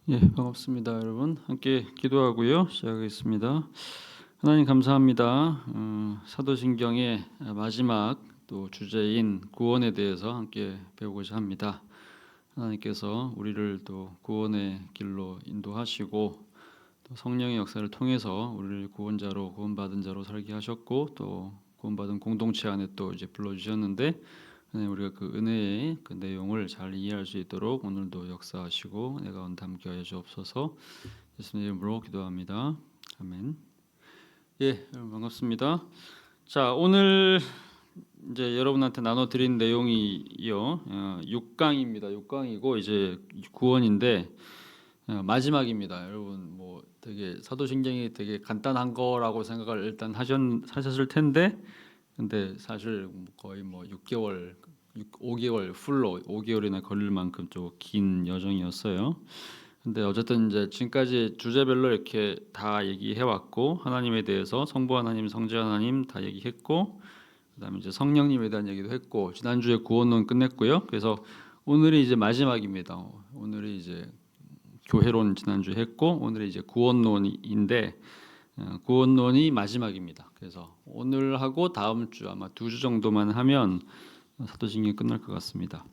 반갑습니다, 여러분. 함께 기도하고요. 시작하겠습니다. 하나님 감사합니다. 사도신경의 마지막 또 주제인 구원에 대해서 함께 배우고자 합니다. 하나님께서 우리를 또 구원의 길로 인도하시고 또 성령의 역사를 통해서 우리를 구원자로 구원받은 자로 살게 하셨고 또 구원받은 공동체 안에 또 이제 불러주셨는데 우리가 그 은혜의 그 내용을 잘 이해할 수 있도록 오늘도 역사하시고 내 가운데 함께 하여 주옵소서. 예수님 이름으로 기도합니다. 아멘. 여러분 반갑습니다. 자, 오늘 이제 여러분한테 나눠드린 내용이요 6강입니다. 6강이고 이제 구원인데 마지막입니다. 여러분 뭐 되게 사도신경이 되게 간단한 거라고 생각을 일단 하셨을 텐데 근데 사실 거의 뭐 6개월, 5개월 풀로 5개월이나 걸릴 만큼 좀 긴 여정이었어요. 근데 어쨌든 이제 지금까지 주제별로 이렇게 다 얘기해 왔고 하나님에 대해서 성부 하나님, 성자 하나님 다 얘기했고 그다음에 이제 성령님에 대한 얘기도 했고 지난주에 구원론 끝냈고요. 그래서 오늘이 이제 마지막입니다. 오늘이 이제 교회론 지난주에 했고 오늘이 이제 구원론인데 구원론이 마지막입니다. 그래서 오늘하고 다음 주 아마 2주 정도만 하면 사도신경이 끝날 것 같습니다.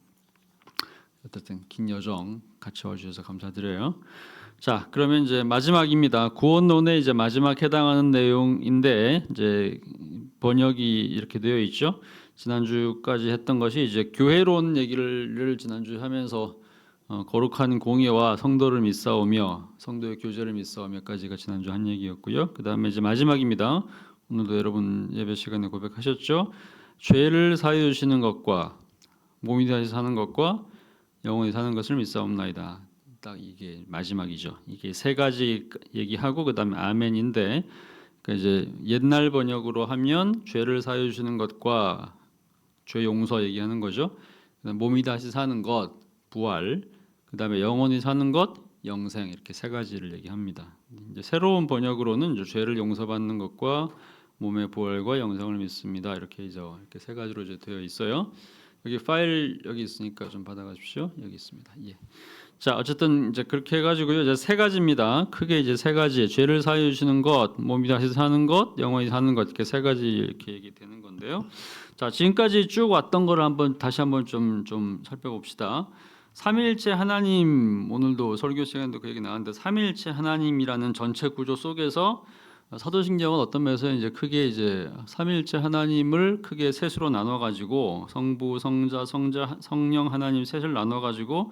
어쨌든 긴 여정 같이 와주셔서 감사드려요. 자, 그러면 이제 마지막입니다. 구원론의 이제 마지막 해당하는 내용인데 이제 번역이 이렇게 되어 있죠. 지난주까지 했던 것이 이제 교회론 얘기를 지난주에 하면서 거룩한 공예와 성도를 믿사오며 성도의 교제를 믿사오며까지가 지난주 한 얘기였고요. 그 다음에 이제 마지막입니다. 오늘도 여러분 예배 시간에 고백하셨죠. 죄를 사하여 주시는 것과 몸이 다시 사는 것과 영원히 사는 것을 믿사옵나이다. 딱 이게 마지막이죠. 이게 세 가지 얘기하고 그 다음에 아멘인데 그러니까 이제 옛날 번역으로 하면 죄를 사하여 주시는 것과 죄 용서 얘기하는 거죠. 그다음 몸이 다시 사는 것, 부활. 그다음에 영원히 사는 것, 영생 이렇게 세 가지를 얘기합니다. 이제 새로운 번역으로는 이제 죄를 용서받는 것과 몸의 부활과 영생을 믿습니다. 이렇게 세 가지로 이제 되어 있어요. 여기 파일 여기 있으니까 좀 받아가십시오. 여기 있습니다. 예. 자, 어쨌든 이제 그렇게 해가지고요. 이제 세 가지입니다. 크게 이제 세 가지. 죄를 사하여 주시는 것, 몸이 다시 사는 것, 영원히 사는 것 이렇게 세 가지 이렇게 얘기되는 건데요. 자, 지금까지 쭉 왔던 거를 다시 한번 좀 살펴봅시다. 삼위일체 하나님 오늘도 설교 시간도 그 얘기 나왔는데 삼위일체 하나님이라는 전체 구조 속에서 사도신경은 어떤 면에서 이제 크게 이제 삼위일체 하나님을 크게 셋으로 나눠 가지고 성부, 성자, 성령 하나님 셋을 나눠 가지고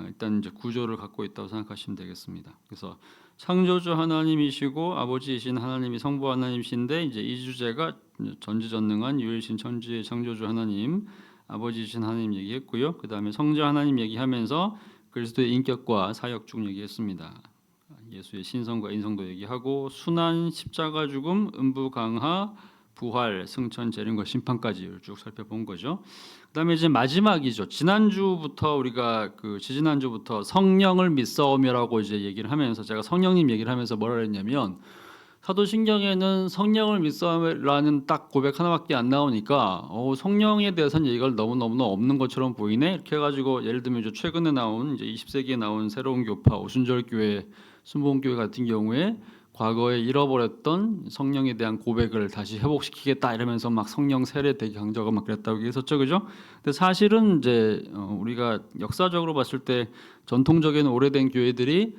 일단 이제 구조를 갖고 있다고 생각하시면 되겠습니다. 그래서 창조주 하나님이시고 아버지이신 하나님이 성부 하나님이신데 이제 이 주제가 전지전능한 유일신 천지의 창조주 하나님 아버지이신 하나님 얘기했고요. 그 다음에 성자 하나님 얘기하면서 그리스도의 인격과 사역 중 얘기했습니다. 예수의 신성과 인성도 얘기하고 순환, 십자가 죽음, 음부 강하, 부활, 승천, 재림과 심판까지 쭉 살펴본 거죠. 그다음에 이제 마지막이죠. 지난주부터 우리가 지지난주부터 성령을 믿사오며라고 이제 얘기를 하면서 제가 성령님 얘기를 하면서 뭐라 그랬냐면 사도신경에는 성령을 믿사오며라는 딱 고백 하나밖에 안 나오니까 성령에 대해서는 얘기가 너무너무 없는 것처럼 보이네. 이렇게 해가지고 예를 들면 이제 최근에 나온 이제 20세기에 나온 새로운 교파 오순절교회 순복음교회 같은 경우에 과거에 잃어버렸던 성령에 대한 고백을 다시 회복시키겠다 이러면서 막 성령 세례 되게 강조하고 막 그랬다고 얘기했었죠, 그죠? 근데 사실은 이제 우리가 역사적으로 봤을 때 전통적인 오래된 교회들이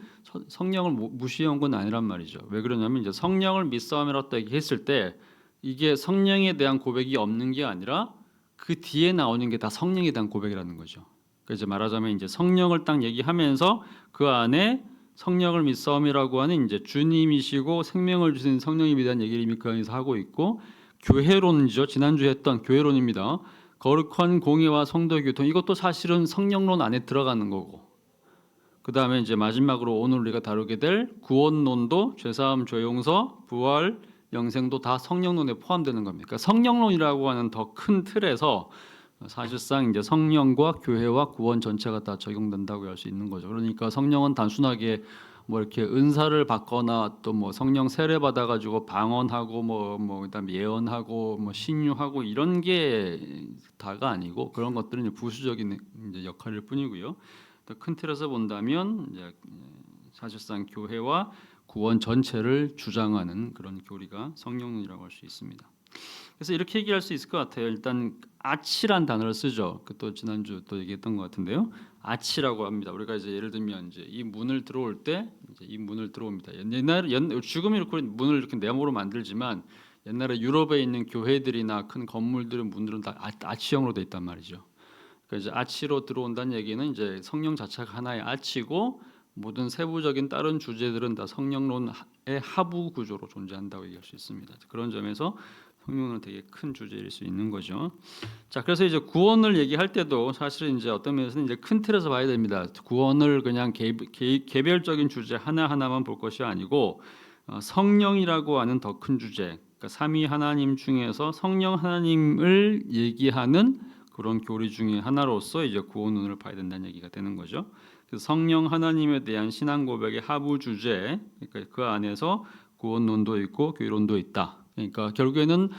성령을 무시한 건 아니란 말이죠. 왜 그러냐면 이제 성령을 믿사오며라고 얘기했을 때 이게 성령에 대한 고백이 없는 게 아니라 그 뒤에 나오는 게 다 성령에 대한 고백이라는 거죠. 그러니까 이제 말하자면 이제 성령을 딱 얘기하면서 그 안에 성령을 믿사오미라고 하는 이제 주님이시고 생명을 주신 성령님에 대한 얘기를 이미 그 안에서 하고 있고 교회론이죠. 지난주에 했던 교회론입니다. 거룩한 공예와 성도 교통 이것도 사실은 성령론 안에 들어가는 거고 그 다음에 이제 마지막으로 오늘 우리가 다루게 될 구원론도 죄사함, 죄용서, 부활, 영생도 다 성령론에 포함되는 겁니다. 그러니까 성령론이라고 하는 더 큰 틀에서 사실상 이제 성령과 교회와 구원 전체가 다 적용된다고 할 수 있는 거죠. 그러니까 성령은 단순하게 뭐 이렇게 은사를 받거나 또 뭐 성령 세례 받아가지고 방언하고 뭐 그다음에 예언하고 뭐 신유하고 이런 게 다가 아니고 그런 것들은 이제 부수적인 이제 역할일 뿐이고요. 더 큰 틀에서 본다면 이제 사실상 교회와 구원 전체를 주장하는 그런 교리가 성령론이라고 할 수 있습니다. 그래서 이렇게 얘기할 수 있을 것 같아요. 일단 아치란 단어를 쓰죠. 그 또 지난주 또 얘기했던 것 같은데요. 아치라고 합니다. 우리가 이제 예를 들면 이제 이 문을 들어올 때 이제 이 문을 들어옵니다. 지금 이렇게 문을 이렇게 네모로 만들지만 옛날에 유럽에 있는 교회들이나 큰 건물들의 문들은 다 아치형으로 돼 있단 말이죠. 그러니까 이제 아치로 들어온다는 얘기는 이제 성령 자체가 하나의 아치고 모든 세부적인 다른 주제들은 다 성령론의 하부 구조로 존재한다고 얘기할 수 있습니다. 그런 점에서 성령은 되게 큰 주제일 수 있는 거죠. 자, 그래서 이제 구원을 얘기할 때도 사실은 이제 어떤 면에서는 이제 큰 틀에서 봐야 됩니다. 구원을 그냥 개별적인 주제 하나 하나만 볼 것이 아니고 성령이라고 하는 더 큰 주제, 그러니까 삼위 하나님 중에서 성령 하나님을 얘기하는 그런 교리 중에 하나로서 이제 구원론을 봐야 된다는 얘기가 되는 거죠. 그래서 성령 하나님에 대한 신앙 고백의 하부 주제, 그러니까 그 안에서 구원론도 있고 교회론도 있다. 그러니까 결국에는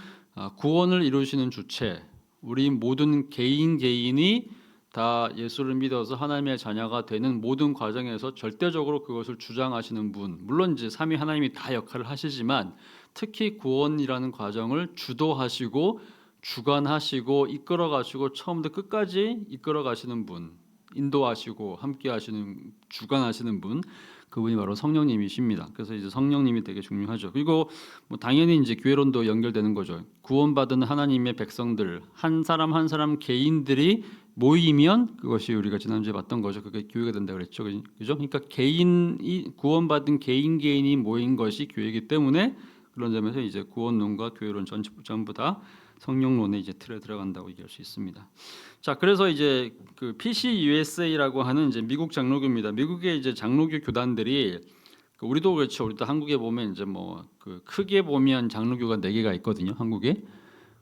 구원을 이루시는 주체, 우리 모든 개인이 다 예수를 믿어서 하나님의 자녀가 되는 모든 과정에서 절대적으로 그것을 주장하시는 분, 물론 이제 삼위 하나님이 다 역할을 하시지만 특히 구원이라는 과정을 주도하시고 주관하시고 이끌어가시고 처음부터 끝까지 이끌어가시는 분, 인도하시고 함께하시는 주관하시는 분, 그분이 바로 성령님이십니다. 그래서 이제 성령님이 되게 중요하죠. 그리고 뭐 당연히 이제 교회론도 연결되는 거죠. 구원받은 하나님의 백성들 한 사람 한 사람 개인들이 모이면 그것이 우리가 지난주에 봤던 거죠. 그게 교회가 된다고 그랬죠. 그죠? 그러니까 개인이 구원받은 개인이 모인 것이 교회이기 때문에 그런 점에서 이제 구원론과 교회론 전부 다 성령론의 이제 틀에 들어간다고 얘기할 수 있습니다. 자, 그래서 이제 그 PCUSA라고 하는 이제 미국 장로교입니다. 미국의 이제 장로교 교단들이 우리도 그렇죠. 우리도 한국에 보면 이제 뭐 그 크게 보면 장로교가 4개가 있거든요. 한국에.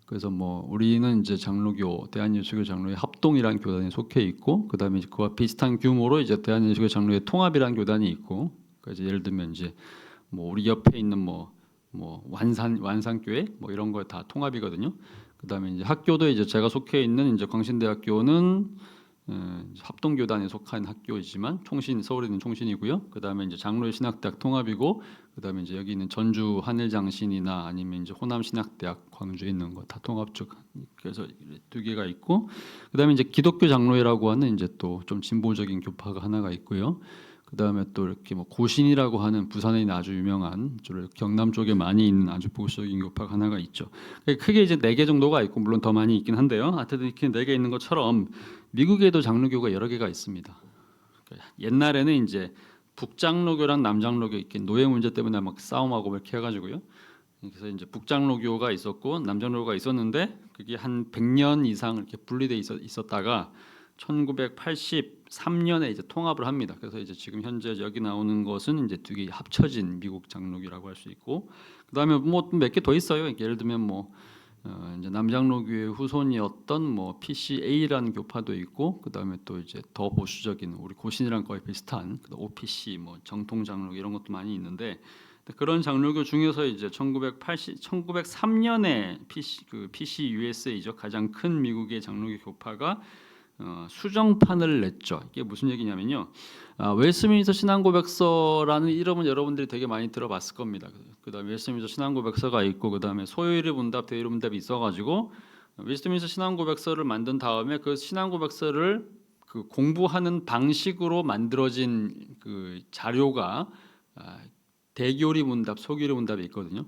그래서 뭐 우리는 이제 장로교 대한예수교 장로회 합동이라는 교단에 속해 있고, 그다음에 그와 비슷한 규모로 이제 대한예수교 장로회 통합이라는 교단이 있고, 그래서 예를 들면 이제 뭐 우리 옆에 있는 뭐 완산교회 뭐 이런 거 다 통합이거든요. 그다음에 이제 학교도 이제 제가 속해 있는 이제 광신대학교는 합동교단에 속한 학교이지만 서울에 있는 총신이고요. 그다음에 이제 장로의 신학대학 통합이고, 그다음에 이제 여기 있는 전주 한일장신이나 아니면 이제 호남신학대학 광주에 있는 거 다 통합 쪽. 그래서 2개가 있고, 그다음에 이제 기독교 장로회라고 하는 이제 또 좀 진보적인 교파가 하나가 있고요. 그다음에 또 이렇게 뭐 고신이라고 하는 부산에 있는 아주 유명한 경남 쪽에 많이 있는 아주 보수적인 교파가 하나가 있죠. 크게 이제 4개 정도가 있고, 물론 더 많이 있긴 한데요. 하여튼 이렇게 4개 있는 것처럼 미국에도 장로교가 여러 개가 있습니다. 옛날에는 이제 북장로교랑 남장로교 이렇게 노예 문제 때문에 막 싸움하고 이렇게 해가지고요. 그래서 이제 북장로교가 있었고 남장로교가 있었는데 그게 한 100년 이상 이렇게 분리돼 있었다가 1983년에 이제 통합을 합니다. 그래서 이제 지금 현재 여기 나오는 것은 이제 2개 합쳐진 미국 장로교라고 할 수 있고, 그다음에 뭐 몇 개 더 있어요. 예를 들면 뭐 이제 남장로교의 후손이었던 뭐 PCA라는 교파도 있고, 그다음에 또 이제 더 보수적인 우리 고신이랑 거의 비슷한 OPC 뭐 정통장로교 이런 것도 많이 있는데, 그런 장로교 중에서 이제 1903년에 PCUSA죠. 가장 큰 미국의 장로교 교파가 수정판을 냈죠. 이게 무슨 얘기냐면요. 웨스트민스터 신앙고백서라는 이름은 여러분들이 되게 많이 들어봤을 겁니다. 그다음에 웨스트민스터 신앙고백서가 있고, 그다음에 소요일의 문답, 대일의 문답이 있어가지고 웨스트민스터 신앙고백서를 만든 다음에 그 신앙고백서를 그 공부하는 방식으로 만들어진 그 자료가 대교리 문답, 소교리 문답이 있거든요.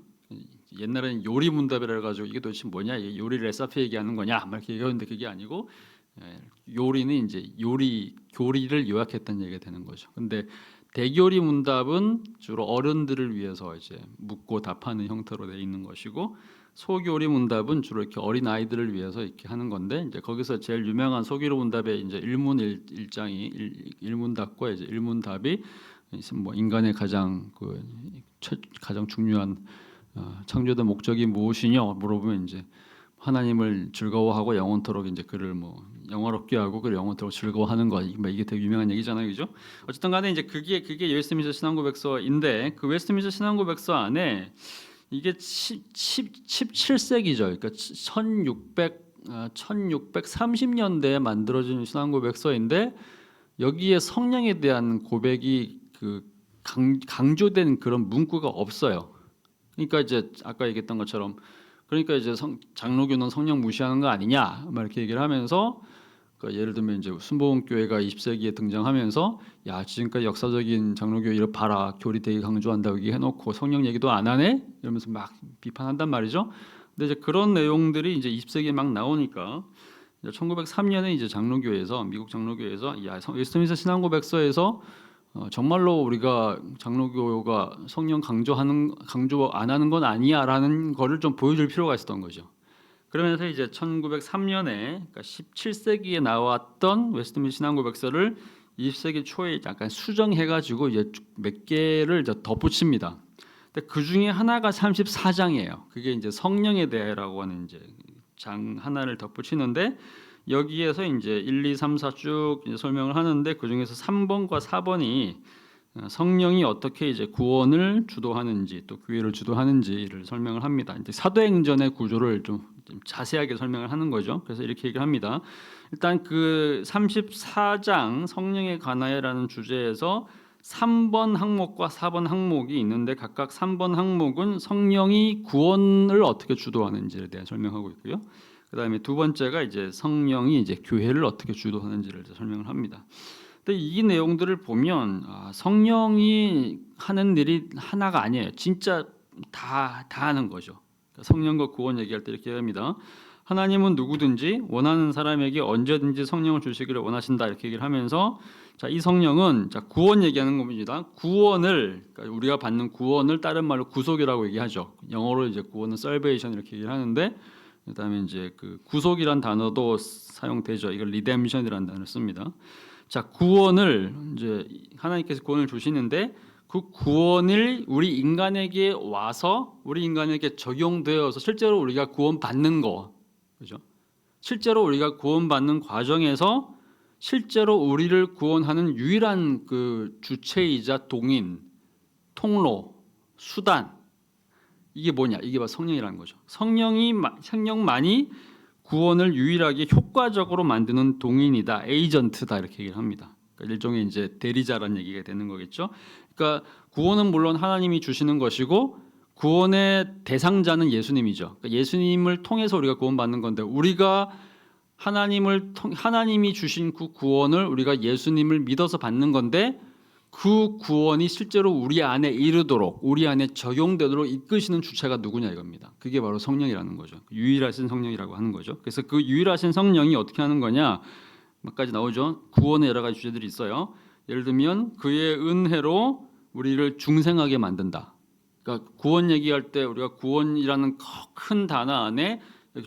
옛날에는 요리 문답이라 해가지고 이게 도대체 뭐냐, 이게 요리 레시피 얘기하는 거냐, 막 이렇게 얘기하는데 그게 아니고 요리는 이제 교리를 요약했다는 얘기가 되는 거죠. 근데 대교리 문답은 주로 어른들을 위해서 이제 묻고 답하는 형태로 되어 있는 것이고, 소교리 문답은 주로 이렇게 어린 아이들을 위해서 이렇게 하는 건데, 이제 거기서 제일 유명한 소교리 문답의 이제 일문일장이 일문답과 이제 일문답이 뭐 인간의 가장 중요한 창조된 목적이 무엇이냐 물어보면 이제 하나님을 즐거워하고 영원토록 이제 그를 뭐 영화롭게 하고 그를 영원토록 즐거워하는 것, 이게 되게 유명한 얘기잖아요, 그죠? 어쨌든 간에 이제 그게 웨스트민스터 신앙고백서인데, 그 웨스트민스터 신앙고백서 안에 이게 17세기죠. 그러니까 1630년대에 만들어진 신앙고백서인데, 여기에 성령에 대한 고백이 강조된 그런 문구가 없어요. 그러니까 이제 아까 얘기했던 것처럼 그러니까 이제 장로교는 성령 무시하는 거 아니냐 막 이렇게 얘기를 하면서 그러니까 예를 들면 이제 순복음교회가 20세기에 등장하면서 야 지금까지 역사적인 장로교 이를 봐라 교리 되게 강조한다고 얘기해놓고 성령 얘기도 안 하네 이러면서 막 비판한단 말이죠. 근데 이제 그런 내용들이 이제 20세기에 막 나오니까 1903년에 이제 장로교에서 미국 장로교에서 야 웨스트민스터 신앙고백서에서 정말로 우리가 장로교가 성령 강조 안 하는 건 아니야라는 거를 좀 보여줄 필요가 있었던 거죠. 그러면서 이제 1903년에 그러니까 17세기에 나왔던 웨스트민스터 신앙고백서를 20세기 초에 약간 수정해가지고 이제 몇 개를 이제 덧붙입니다. 근데 그 중에 하나가 34장이에요. 그게 이제 성령에 대해라고 하는 이제 장 하나를 덧붙이는데 여기에서 이제 1, 2, 3, 4 쭉 설명을 하는데 그 중에서 3번과 4번이 성령이 어떻게 이제 구원을 주도하는지 또 교회를 주도하는지를 설명을 합니다. 이제 사도행전의 구조를 좀 자세하게 설명을 하는 거죠. 그래서 이렇게 얘기를 합니다. 일단 그 34장 성령에 관하여라는 주제에서 3번 항목과 4번 항목이 있는데 각각 3번 항목은 성령이 구원을 어떻게 주도하는지에 대해 설명하고 있고요. 그다음에 두 번째가 이제 성령이 이제 교회를 어떻게 주도하는지를 설명을 합니다. 근데 이 내용들을 보면 성령이 하는 일이 하나가 아니에요. 진짜 다 하는 거죠. 성령과 구원 얘기할 때 이렇게 합니다. 하나님은 누구든지 원하는 사람에게 언제든지 성령을 주시기를 원하신다 이렇게 얘기를 하면서 자, 이 성령은 자, 구원 얘기하는 겁니다. 구원을 그러니까 우리가 받는 구원을 다른 말로 구속이라고 얘기하죠. 영어로 이제 구원은 salvation 이렇게 얘기를 하는데 그다음에 이제 그 구속이란 단어도 사용되죠. 이걸 redemption이라는 단어를 씁니다. 자, 구원을 이제 하나님께서 구원을 주시는데 그 구원을 우리 인간에게 와서 우리 인간에게 적용되어서 실제로 우리가 구원받는 거, 그죠? 실제로 우리가 구원받는 과정에서 실제로 우리를 구원하는 유일한 그 주체이자 동인, 통로, 수단 이게 뭐냐? 이게 바로 성령이라는 거죠. 성령만이 구원을 유일하게 효과적으로 만드는 동인이다, 에이전트다 이렇게 얘기를 합니다. 그러니까 일종의 이제 대리자라는 얘기가 되는 거겠죠. 그러니까 구원은 물론 하나님이 주시는 것이고 구원의 대상자는 예수님이죠. 그러니까 예수님을 통해서 우리가 구원받는 건데 우리가 하나님이 주신 그 구원을 우리가 예수님을 믿어서 받는 건데 그 구원이 실제로 우리 안에 이르도록 우리 안에 적용되도록 이끄시는 주체가 누구냐 이겁니다. 그게 바로 성령이라는 거죠. 유일하신 성령이라고 하는 거죠. 그래서 그 유일하신 성령이 어떻게 하는 거냐 몇 가지 나오죠. 구원의 여러 가지 주제들이 있어요. 예를 들면 그의 은혜로 우리를 중생하게 만든다. 그러니까 구원 얘기할 때 우리가 구원이라는 큰 단어 안에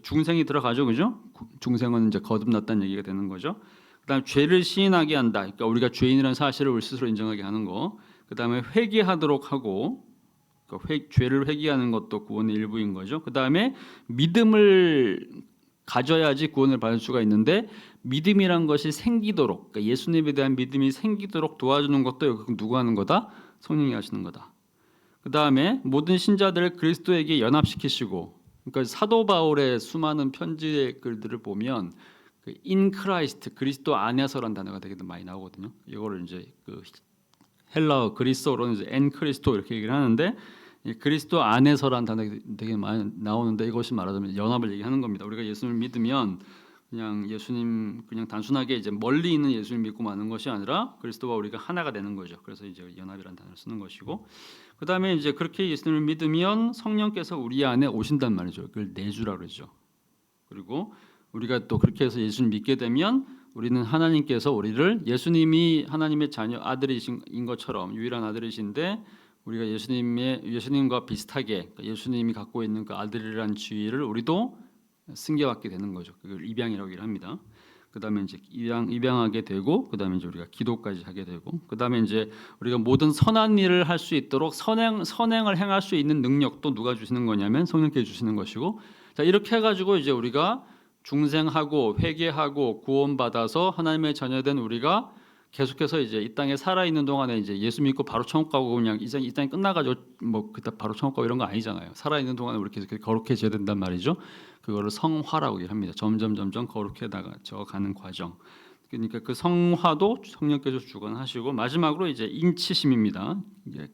중생이 들어가죠, 그죠? 중생은 이제 거듭났다는 얘기가 되는 거죠. 그다음 죄를 시인하게 한다. 그러니까 우리가 죄인이라는 사실을 우리 스스로 인정하게 하는 거. 그다음에 회개하도록 하고 그러니까 죄를 회개하는 것도 구원의 일부인 거죠. 그다음에 믿음을 가져야지 구원을 받을 수가 있는데 믿음이란 것이 생기도록 그러니까 예수님에 대한 믿음이 생기도록 도와주는 것도 누가 하는 거다? 성령이 하시는 거다. 그다음에 모든 신자들을 그리스도에게 연합시키시고 그러니까 사도 바울의 수많은 편지의 글들을 보면 in Christ 그리스도 안에서라는 단어가 되게 많이 나오거든요. 이거를 이제 그 헬라어 그리스어로는 이제 en 크리스토 이렇게 얘기를 하는데 그리스도 안에서라는 단어가 되게 많이 나오는데 이것이 말하자면 연합을 얘기하는 겁니다. 우리가 예수님을 믿으면 그냥 예수님 그냥 단순하게 이제 멀리 있는 예수님 믿고 마는 것이 아니라 그리스도와 우리가 하나가 되는 거죠. 그래서 이제 연합이라는 단어를 쓰는 것이고 그다음에 이제 그렇게 예수님을 믿으면 성령께서 우리 안에 오신단 말이죠. 그걸 내주라 그러죠. 그리고 우리가 또 그렇게 해서 예수님 믿게 되면 우리는 하나님께서 우리를 예수님이 하나님의 자녀 아들이신 것처럼 유일한 아들이신데 우리가 예수님과 비슷하게 그러니까 예수님이 갖고 있는 그 아들이라는 지위를 우리도 승계받게 되는 거죠. 그걸 입양이라고 얘기를 합니다. 그다음에 이제 입양하게 되고 그다음에 이제 우리가 기도까지 하게 되고 그다음에 이제 우리가 모든 선한 일을 할 수 있도록 선행을 행할 수 있는 능력도 누가 주시는 거냐면 성령께서 주시는 것이고 자 이렇게 해가지고 이제 우리가 중생하고 회개하고 구원받아서 하나님의 자녀된 우리가 계속해서 이제 이 땅에 살아 있는 동안에 이제 예수 믿고 바로 천국 가고 그냥 이 땅이 끝나가지고 뭐 그때 바로 천국 가고 이런 거 아니잖아요. 살아 있는 동안에 우리 계속 거룩해져야 된단 말이죠. 그거를 성화라고 합니다. 점점 거룩해져 가는 과정. 그러니까 그 성화도 성령께서 주관하시고 마지막으로 이제 인치심입니다. 이제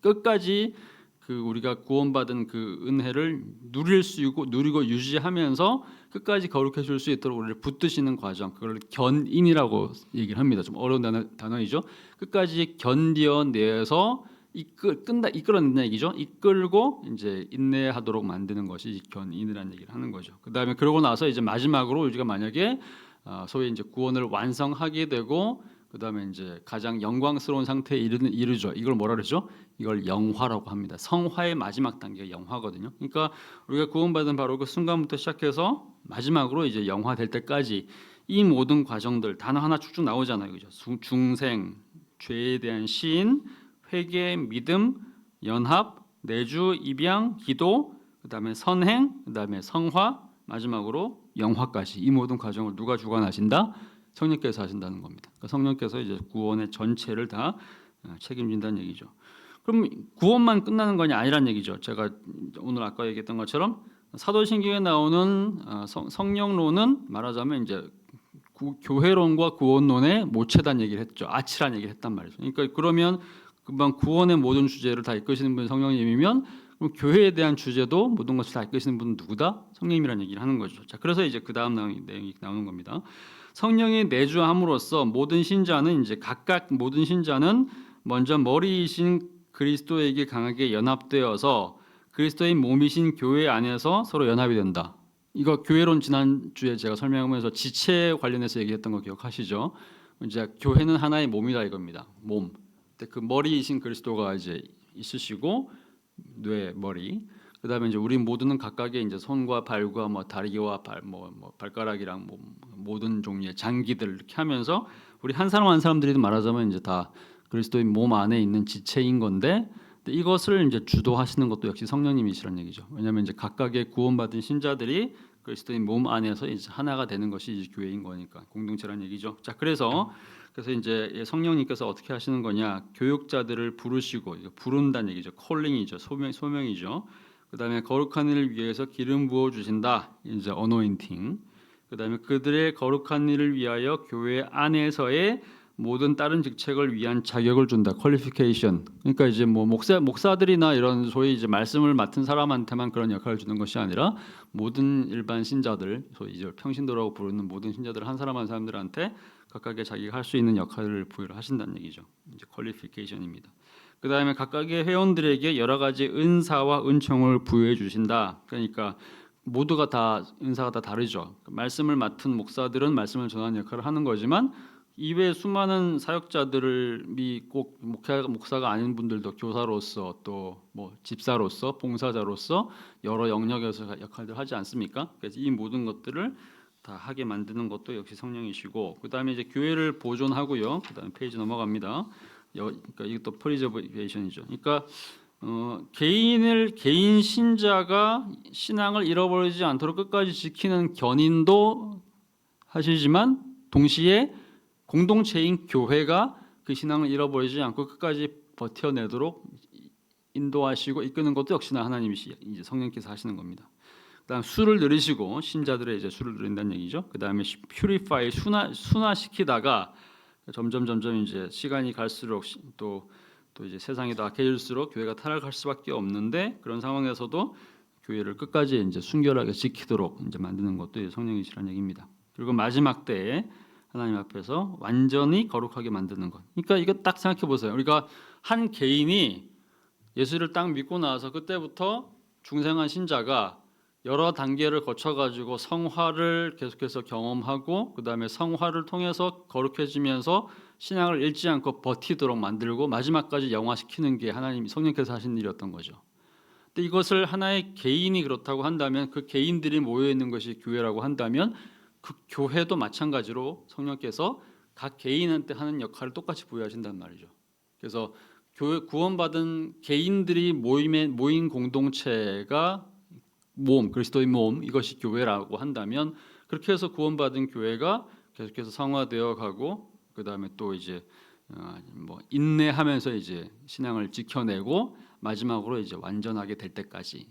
끝까지 그 우리가 구원받은 그 은혜를 누리고 유지하면서 끝까지 거룩해 줄 수 있도록 우리를 붙드시는 과정, 그걸 견인이라고 얘기를 합니다. 좀 어려운 단어이죠. 끝까지 견뎌내서 이끌어낸다는 얘기죠. 이끌고 이제 인내하도록 만드는 것이 견인이라는 얘기를 하는 거죠. 그다음에 그러고 나서 이제 마지막으로 우리가 만약에 소위 이제 구원을 완성하게 되고 그다음에 이제 가장 영광스러운 상태에 이르죠. 이걸 뭐라 그러죠? 이걸 영화라고 합니다. 성화의 마지막 단계가 영화거든요. 그러니까 우리가 구원받은 바로 그 순간부터 시작해서 마지막으로 이제 영화될 때까지 이 모든 과정들 단어 하나 쭉쭉 나오잖아요. 그죠? 중생, 죄에 대한 시인, 회개, 믿음, 연합, 내주, 입양, 기도, 그다음에 선행, 그다음에 성화, 마지막으로 영화까지 이 모든 과정을 누가 주관하신다? 성령께서 하신다는 겁니다. 그러니까 성령께서 이제 구원의 전체를 다 책임진다는 얘기죠. 그럼 구원만 끝나는 것이 아니란 얘기죠. 제가 오늘 아까 얘기했던 것처럼 사도신경에 나오는 성령론은 말하자면 이제 교회론과 구원론의 모체단 얘기를 했죠. 아치란 얘기를 했단 말이죠. 그러니까 그러면 금방 구원의 모든 주제를 다 이끄시는 분이 성령님이면 그럼 교회에 대한 주제도 모든 것을 다 이끄시는 분은 누구다? 성령님이라는 얘기를 하는 거죠. 자, 그래서 이제 그 다음 내용이 나오는 겁니다. 성령이 내주함으로써 모든 신자는 이제 각각 모든 신자는 먼저 머리이신 그리스도에게 강하게 연합되어서 그리스도의 몸이신 교회 안에서 서로 연합이 된다. 이거 교회론 지난주에 제가 설명하면서 지체 관련해서 얘기했던 거 기억하시죠? 이제 교회는 하나의 몸이다 이겁니다. 몸. 그 머리이신 그리스도가 이제 있으시고 뇌, 머리. 그다음에 이제 우리 모두는 각각의 이제 손과 발과 뭐 다리와 발가락이랑 모든 종류의 장기들 이렇게 하면서 우리 한 사람 한 사람들이 말하자면 이제 다 그리스도의 몸 안에 있는 지체인 건데 이것을 이제 주도하시는 것도 역시 성령님이시라는 얘기죠. 왜냐하면 이제 각각의 구원받은 신자들이 그리스도의 몸 안에서 이제 하나가 되는 것이 이제 교회인 거니까 공동체라는 얘기죠. 자, 그래서 이제 성령님께서 어떻게 하시는 거냐? 교육자들을 부르시고 부른다는 얘기죠. 콜링이죠. 소명이죠. 그다음에 거룩한 일을 위해서 기름 부어 주신다. 이제 어노인팅. 그다음에 그들의 거룩한 일을 위하여 교회 안에서의 모든 다른 직책을 위한 자격을 준다. 퀄리피케이션. 그러니까 이제 뭐 목사들이나 이런 소위 이제 말씀을 맡은 사람한테만 그런 역할을 주는 것이 아니라 모든 일반 신자들, 소위 이제 평신도라고 부르는 모든 신자들 한 사람 한 사람들한테 각각의 자기가 할 수 있는 역할을 부여를 하신다는 얘기죠. 이제 퀄리피케이션입니다. 그다음에 각각의 회원들에게 여러 가지 은사와 은총을 부여해 주신다. 그러니까 모두가 다 은사가 다 다르죠. 말씀을 맡은 목사들은 말씀을 전하는 역할을 하는 거지만 이외에 수많은 사역자들이 꼭 목사가 아닌 분들도 교사로서 또 뭐 집사로서 봉사자로서 여러 영역에서 역할들 하지 않습니까? 그래서 이 모든 것들을 다 하게 만드는 것도 역시 성령이시고 그다음에 이제 교회를 보존하고요. 그다음에 페이지 넘어갑니다. 그러니까 이것도 프리저베이션이죠. 그러니까 개인 신자가 신앙을 잃어버리지 않도록 끝까지 지키는 견인도 하시지만 동시에 공동체인 교회가 그 신앙을 잃어버리지 않고 끝까지 버텨내도록 인도하시고 이끄는 것도 역시나 하나님이시 이제 성령께서 하시는 겁니다. 그다음 술을 늘리시고 신자들의 이제 술을 늘린다는 얘기죠. 그다음에 퓨리파이 순화시키다가 점점 이제 시간이 갈수록 또 이제 세상이 더 악해질수록 교회가 타락할 수밖에 없는데 그런 상황에서도 교회를 끝까지 이제 순결하게 지키도록 이제 만드는 것도 성령이시라는 얘기입니다. 그리고 마지막 때에 하나님 앞에서 완전히 거룩하게 만드는 것. 그러니까 이거 딱 생각해 보세요. 우리가 한 개인이 예수를 딱 믿고 나서 그때부터 중생한 신자가 여러 단계를 거쳐가지고 성화를 계속해서 경험하고 그 다음에 성화를 통해서 거룩해지면서 신앙을 잃지 않고 버티도록 만들고 마지막까지 영화시키는 게 하나님 성령께서 하신 일이었던 거죠. 근데 이것을 하나의 개인이 그렇다고 한다면 그 개인들이 모여 있는 것이 교회라고 한다면 그 교회도 마찬가지로 성령께서 각 개인한테 하는 역할을 똑같이 부여하신단 말이죠. 그래서 교회 구원받은 개인들이 모인 공동체가 몸, 그리스도의 몸 이것이 교회라고 한다면 그렇게 해서 구원받은 교회가 계속해서 성화되어 가고 그 다음에 또 이제 인내하면서 이제 신앙을 지켜내고 마지막으로 이제 완전하게 될 때까지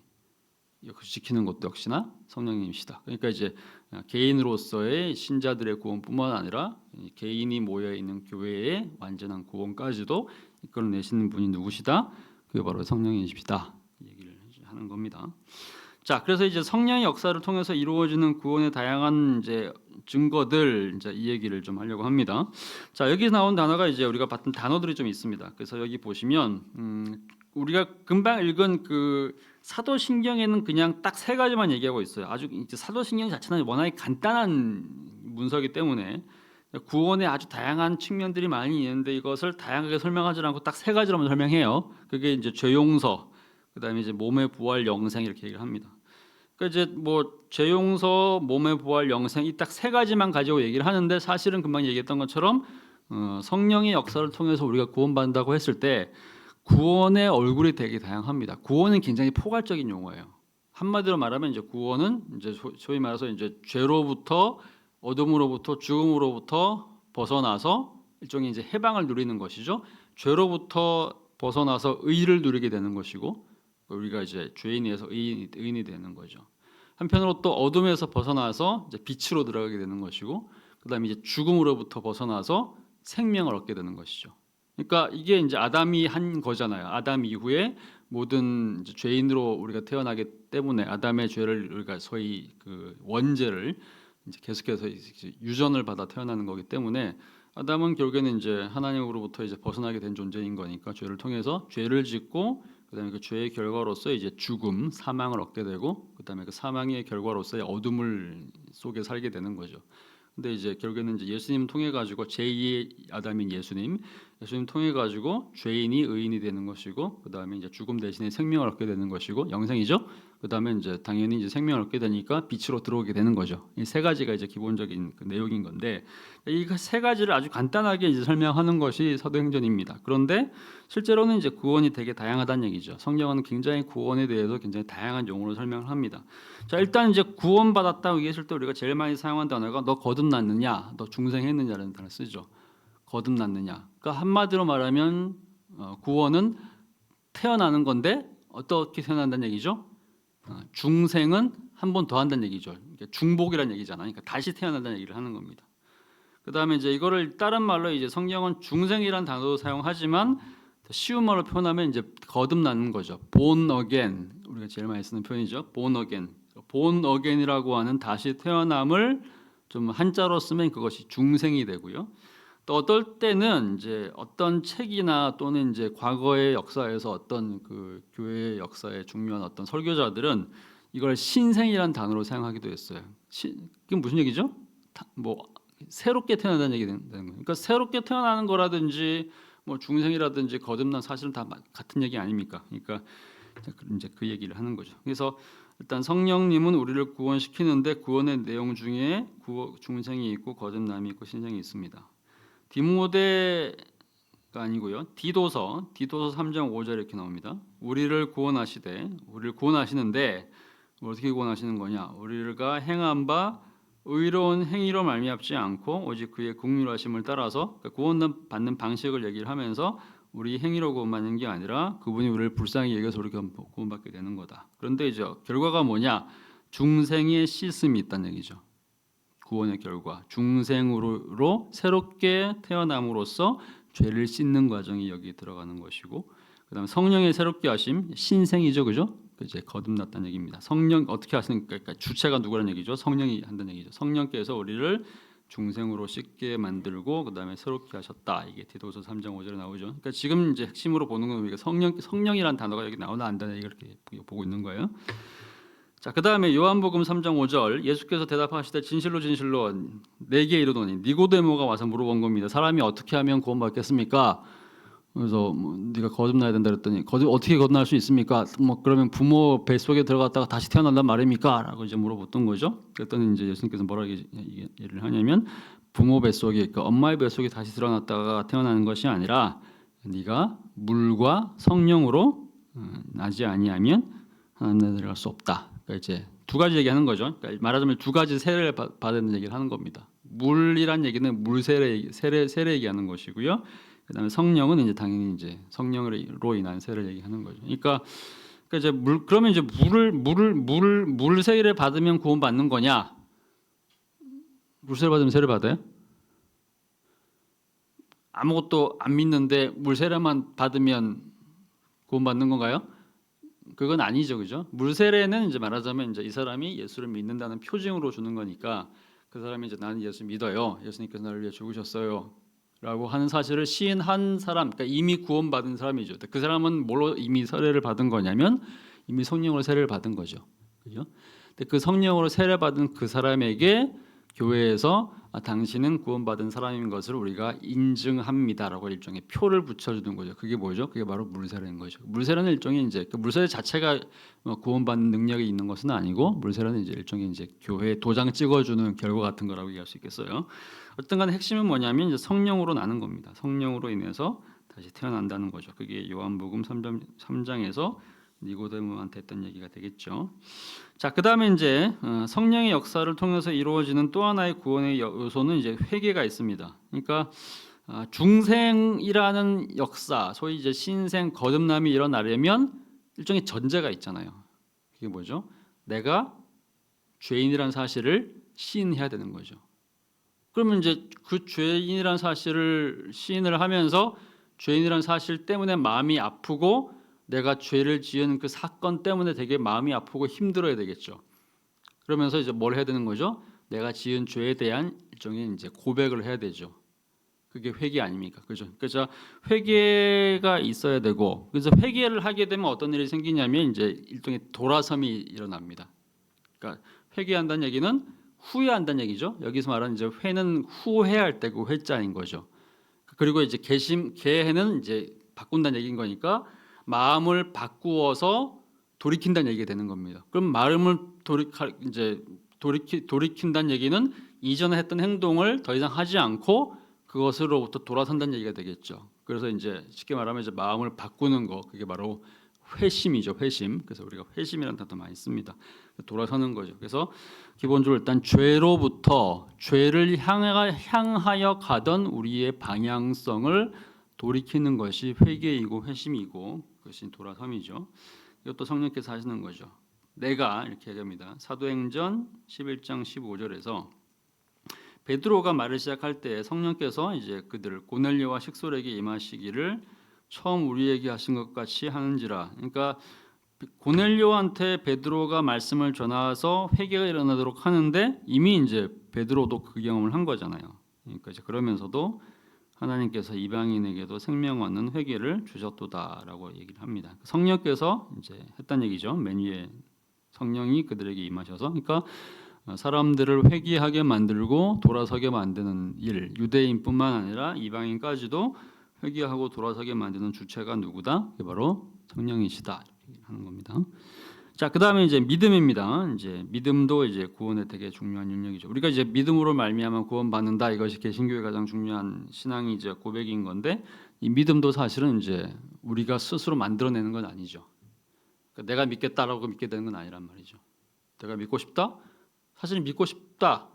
지키는 것도 역시나 성령님이시다. 그러니까 이제 개인으로서의 신자들의 구원뿐만 아니라 개인이 모여 있는 교회의 완전한 구원까지도 이끌어내시는 분이 누구시다? 그게 바로 성령이십니다. 얘기를 하는 겁니다. 자, 그래서 이제 성령의 역사를 통해서 이루어지는 구원의 다양한 이제 증거들, 이제 이 얘기를 좀 하려고 합니다. 자, 여기 나온 단어가 이제 우리가 봤던 단어들이 좀 있습니다. 그래서 여기 보시면 우리가 금방 읽은 그 사도신경에는 그냥 딱 세 가지만 얘기하고 있어요. 아주 이제 사도신경 자체는 워낙에 간단한 문서이기 때문에 구원의 아주 다양한 측면들이 많이 있는데 이것을 다양하게 설명하지 않고 딱 세 가지로만 설명해요. 그게 이제 죄용서, 그다음에 이제 몸의 부활, 영생 이렇게 얘기를 합니다. 그러니까 이제 뭐 죄용서, 몸의 부활, 영생 이 딱 세 가지만 가지고 얘기를 하는데 사실은 금방 얘기했던 것처럼 성령의 역사를 통해서 우리가 구원받는다고 했을 때 구원의 얼굴이 되게 다양합니다. 구원은 굉장히 포괄적인 용어예요. 한마디로 말하면 이제 구원은 이제 소위 말해서 이제 죄로부터 어둠으로부터 죽음으로부터 벗어나서 일종의 이제 해방을 누리는 것이죠. 죄로부터 벗어나서 의를 누리게 되는 것이고 우리가 이제 죄인에서 의인이 되는 거죠. 한편으로 또 어둠에서 벗어나서 이제 빛으로 들어가게 되는 것이고, 그다음에 이제 죽음으로부터 벗어나서 생명을 얻게 되는 것이죠. 그러니까 이게 이제 아담이 한 거잖아요. 아담 이후에 모든 이제 죄인으로 우리가 태어나기 때문에 아담의 죄를 우리가 소위 그 원죄를 이제 계속해서 이제 유전을 받아 태어나는 거기 때문에 아담은 결국에는 이제 하나님으로부터 이제 벗어나게 된 존재인 거니까 죄를 통해서 죄를 짓고 그다음에 그 죄의 결과로서 이제 죽음, 사망을 얻게 되고 그다음에 그 사망의 결과로서의 어둠을 속에 살게 되는 거죠. 근데 이제 결국에는 이제 예수님 통해 가지고 제2의 아담인 예수님 통해 가지고 죄인이 의인이 되는 것이고 그다음에 이제 죽음 대신에 생명을 얻게 되는 것이고 영생이죠. 그다음에 이제 당연히 이제 생명을 얻게 되니까 빛으로 들어오게 되는 거죠. 이 세 가지가 이제 기본적인 그 내용인 건데 이 세 가지를 아주 간단하게 이제 설명하는 것이 사도행전입니다. 그런데 실제로는 이제 구원이 되게 다양하다는 얘기죠. 성경은 굉장히 구원에 대해서 굉장히 다양한 용어로 설명을 합니다. 자, 일단 이제 구원받았다고 얘기했을 때 우리가 제일 많이 사용한 단어가 너 거듭났느냐, 너 중생했느냐라는 단어를 쓰죠. 거듭났느냐. 그러니까 한마디로 말하면 구원은 태어나는 건데 어떻게 태어난다는 얘기죠? 중생은 한 번 더 한다는 얘기죠. 중복이라는 얘기잖아요. 그러니까 다시 태어난다는 얘기를 하는 겁니다. 그다음에 이제 이거를 다른 말로 이제 성경은 중생이라는 단어도 사용하지만 쉬운 말로 표현하면 이제 거듭나는 거죠. born again 우리가 제일 많이 쓰는 표현이죠. born again. born again이라고 하는 다시 태어남을 좀 한자로 쓰면 그것이 중생이 되고요. 또 어떨 때는 이제 어떤 책이나 또는 이제 과거의 역사에서 어떤 그 교회의 역사에 중요한 어떤 설교자들은 이걸 신생이라는 단어로 사용하기도 했어요. 그게 무슨 얘기죠? 뭐 새롭게 태어난다는 얘기 되는 거예요. 그러니까 새롭게 태어나는 거라든지 뭐 중생이라든지 거듭난 사실은 다 같은 얘기 아닙니까? 그러니까 이제 그 얘기를 하는 거죠. 그래서 일단 성령님은 우리를 구원시키는데 구원의 내용 중에 중생이 있고 거듭남이 있고 신생이 있습니다. 디모데가 아니고요. 디도서 3장 5절 이렇게 나옵니다. 우리를 구원하시는데 어떻게 구원하시는 거냐? 우리가 행한 바 의로운 행위로 말미암지 않고 오직 그의 긍휼하심을 따라서 구원 받는 방식을 얘기를 하면서 우리 행위로 구원받는 게 아니라 그분이 우리를 불쌍히 여겨서 우리가 구원받게 되는 거다. 그런데 이제 결과가 뭐냐? 중생의 씻음이 있다는 얘기죠. 구원의 결과 중생으로 새롭게 태어남으로써 죄를 씻는 과정이 여기 들어가는 것이고 그다음에 성령의 새롭게 하심 신생이죠, 그죠? 이제 거듭났다는 얘기입니다. 성령 어떻게 하시는 그러니까 주체가 누구라는 얘기죠? 성령이 한다는 얘기죠. 성령께서 우리를 중생으로 씻게 만들고 그다음에 새롭게 하셨다. 이게 디도서 3장 5절에 나오죠. 그러니까 지금 이제 핵심으로 보는 건 우리가 성령이라는 단어가 여기 나오나 안 되나 이렇게 보고 있는 거예요. 자, 그다음에 요한복음 3장 5절 예수께서 대답하시되 진실로 내게 이르노니 니고데모가 와서 물어본 겁니다. 사람이 어떻게 하면 구원받겠습니까? 그래서 뭐 네가 거듭나야 된다 그랬더니 어떻게 거듭날 수 있습니까? 뭐 그러면 부모 뱃속에 들어갔다가 다시 태어난단 말입니까? 라고 이제 물어봤던 거죠. 그랬더니 이제 예수님께서 뭐라고 얘기를 하냐면 부모 뱃속에 그러니까 엄마의 뱃속에 다시 들어났다가 태어나는 것이 아니라 네가 물과 성령으로 나지 아니하면 하나님 들어갈 수 없다. 그러니까 이제 두 가지 얘기하는 거죠. 그러니까 말하자면 두 가지 세례를 받는 얘기를 하는 겁니다. 물이란 얘기는 물 세례 얘기하는 것이고요. 그다음에 성령은 이제 당연히 이제 성령으로 인한 세례를 얘기하는 거죠. 그러니까 이제 그러면 이제 물 세례를 받으면 구원받는 거냐? 물세례 받으면 세례 받아요? 아무것도 안 믿는데 물세례만 받으면 구원받는 건가요? 그건 아니죠, 그죠? 물세례는 이제 말하자면 이제 이 사람이 예수를 믿는다는 표징으로 주는 거니까 그 사람이 이제 나는 예수 믿어요. 예수님께서 나를 위해 죽으셨어요.라고 하는 사실을 시인한 사람, 그러니까 이미 구원받은 사람이죠. 그 사람은 뭘로 이미 세례를 받은 거냐면 이미 성령으로 세례를 받은 거죠, 그죠? 근데 그 성령으로 세례 받은 그 사람에게 교회에서 당신은 구원받은 사람인 것을 우리가 인증합니다라고 일종의 표를 붙여주는 거죠. 그게 뭐죠? 그게 바로 물세례인 거죠. 물세례는 일종의 이제 그 물세례 자체가 구원받는 능력이 있는 것은 아니고 물세례는 이제 일종의 이제 교회 도장 찍어주는 결과 같은 거라고 얘기할 수 있겠어요. 어떤간 핵심은 뭐냐면 이제 성령으로 나는 겁니다. 성령으로 인해서 다시 태어난다는 거죠. 그게 요한복음 3장에서 니고데모한테 했던 얘기가 되겠죠. 자, 그다음에 이제 성령의 역사를 통해서 이루어지는 또 하나의 구원의 요소는 이제 회개가 있습니다. 그러니까 중생이라는 역사, 소위 이제 신생 거듭남이 일어나려면 일종의 전제가 있잖아요. 그게 뭐죠? 내가 죄인이라는 사실을 시인해야 되는 거죠. 그러면 이제 그 죄인이라는 사실을 시인을 하면서 죄인이라는 사실 때문에 마음이 아프고 내가 죄를 지은 그 사건 때문에 되게 마음이 아프고 힘들어야 되겠죠. 그러면서 이제 뭘 해야 되는 거죠? 내가 지은 죄에 대한 일종의 이제 고백을 해야 되죠. 그게 회개 아닙니까? 그죠? 그래서 회개가 있어야 되고, 그래서 회개를 하게 되면 어떤 일이 생기냐면 이제 일종의 돌아섬이 일어납니다. 그러니까 회개한다는 얘기는 후회한다는 얘기죠. 여기서 말하는 이제 회는 후회할 때고 회자인 거죠. 그리고 이제 개해는 이제 바꾼다는 얘기인 거니까 마음을 바꾸어서 돌이킨다는 얘기가 되는 겁니다. 그럼 마음을 돌이킨다는 얘기는 이전에 했던 행동을 더 이상 하지 않고 그것으로부터 돌아선다는 얘기가 되겠죠. 그래서 이제 쉽게 말하면 이제 마음을 바꾸는 거, 그게 바로 회심이죠. 회심. 그래서 우리가 회심이라는 단어 많이 씁니다. 돌아서는 거죠. 그래서 기본적으로 일단 죄로부터 죄를 향하여 가던 우리의 방향성을 돌이키는 것이 회개이고 회심이고 그것이 돌아섬이죠. 이것도 성령께서 하시는 거죠. 내가 이렇게 얘기합니다. 사도행전 11장 15절에서 베드로가 말을 시작할 때 성령께서 이제 그들 고넬료와 식솔에게 임하시기를 처음 우리에게 하신 것 같이 하는지라. 그러니까 고넬료한테 베드로가 말씀을 전하서 회개가 일어나도록 하는데 이미 이제 베드로도 그 경험을 한 거잖아요. 그러니까 이제 그러면서도 하나님께서 이방인에게도 생명 얻는 회개를 주셨도다라고 얘기를 합니다. 성령께서 이제 했단 얘기죠. 맨 위에 성령이 그들에게 임하셔서, 그러니까 사람들을 회개하게 만들고 돌아서게 만드는 일, 유대인뿐만 아니라 이방인까지도 회개하고 돌아서게 만드는 주체가 누구다? 그게 바로 성령이시다 이렇게 하는 겁니다. 자, 그다음에 이제 믿음입니다. 이제 믿음도 이제 구원에 되게 중요한 영역이죠. 우리가 이제 믿음으로 말미암아 구원받는다. 이것이 개신교의 가장 중요한 신앙이 이제 고백인 건데 이 믿음도 사실은 이제 우리가 스스로 만들어내는 건 아니죠. 그러니까 내가 믿겠다라고 믿게 되는 건 아니란 말이죠. 내가 믿고 싶다? 사실 믿고 싶다.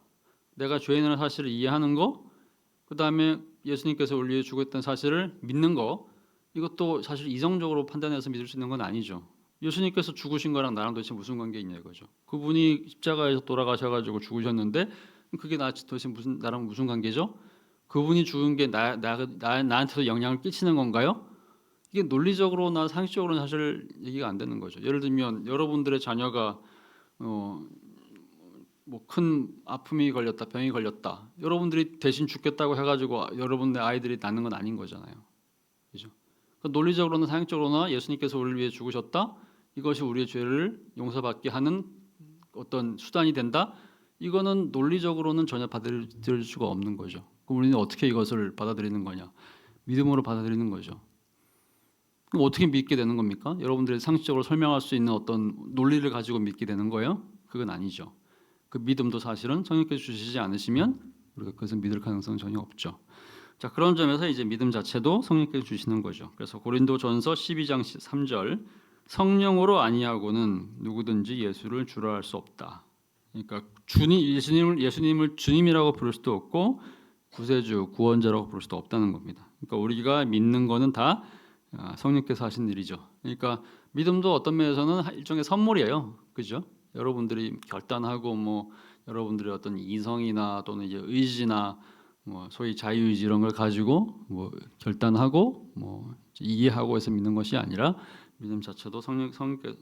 내가 죄인이라는 사실을 이해하는 거, 그다음에 예수님께서 우리 위해 죽었던 사실을 믿는 거, 이것도 사실 이성적으로 판단해서 믿을 수 있는 건 아니죠. 예수님께서 죽으신 거랑 나랑 도대체 무슨 관계 있냐 이거죠. 그분이 십자가에서 돌아가셔가지고 죽으셨는데 그게 도대체 나랑 무슨 관계죠? 그분이 죽은 게 나한테도 영향을 끼치는 건가요? 이게 논리적으로나 상식적으로는 사실 얘기가 안 되는 거죠. 예를 들면 여러분들의 자녀가 뭐 큰 아픔이 걸렸다, 병이 걸렸다. 여러분들이 대신 죽겠다고 해가지고 여러분의 아이들이 낳는 건 아닌 거잖아요. 그죠? 그러니까 논리적으로나 상식적으로나 예수님께서 우리를 위해 죽으셨다. 이것이 우리의 죄를 용서받게 하는 어떤 수단이 된다. 이거는 논리적으로는 전혀 받아들일 수가 없는 거죠. 그럼 우리는 어떻게 이것을 받아들이는 거냐? 믿음으로 받아들이는 거죠. 그럼 어떻게 믿게 되는 겁니까? 여러분들이 상식적으로 설명할 수 있는 어떤 논리를 가지고 믿게 되는 거예요? 그건 아니죠. 그 믿음도 사실은 성령께서 주시지 않으시면 우리가 그것을 믿을 가능성은 전혀 없죠. 자, 그런 점에서 이제 믿음 자체도 성령께서 주시는 거죠. 그래서 고린도전서 12장 3절 성령으로 아니하고는 누구든지 예수를 주라 할 수 없다. 그러니까 예수님을 주님이라고 부를 수도 없고 구세주, 구원자라고 부를 수도 없다는 겁니다. 그러니까 우리가 믿는 거는 다 성령께서 하신 일이죠. 그러니까 믿음도 어떤 면에서는 일종의 선물이에요. 그죠? 여러분들이 결단하고 뭐 여러분들의 어떤 이성이나 또는 이제 의지나 뭐 소위 자유의지 이런 걸 가지고 뭐 결단하고 뭐 이해하고 해서 믿는 것이 아니라 믿음 자체도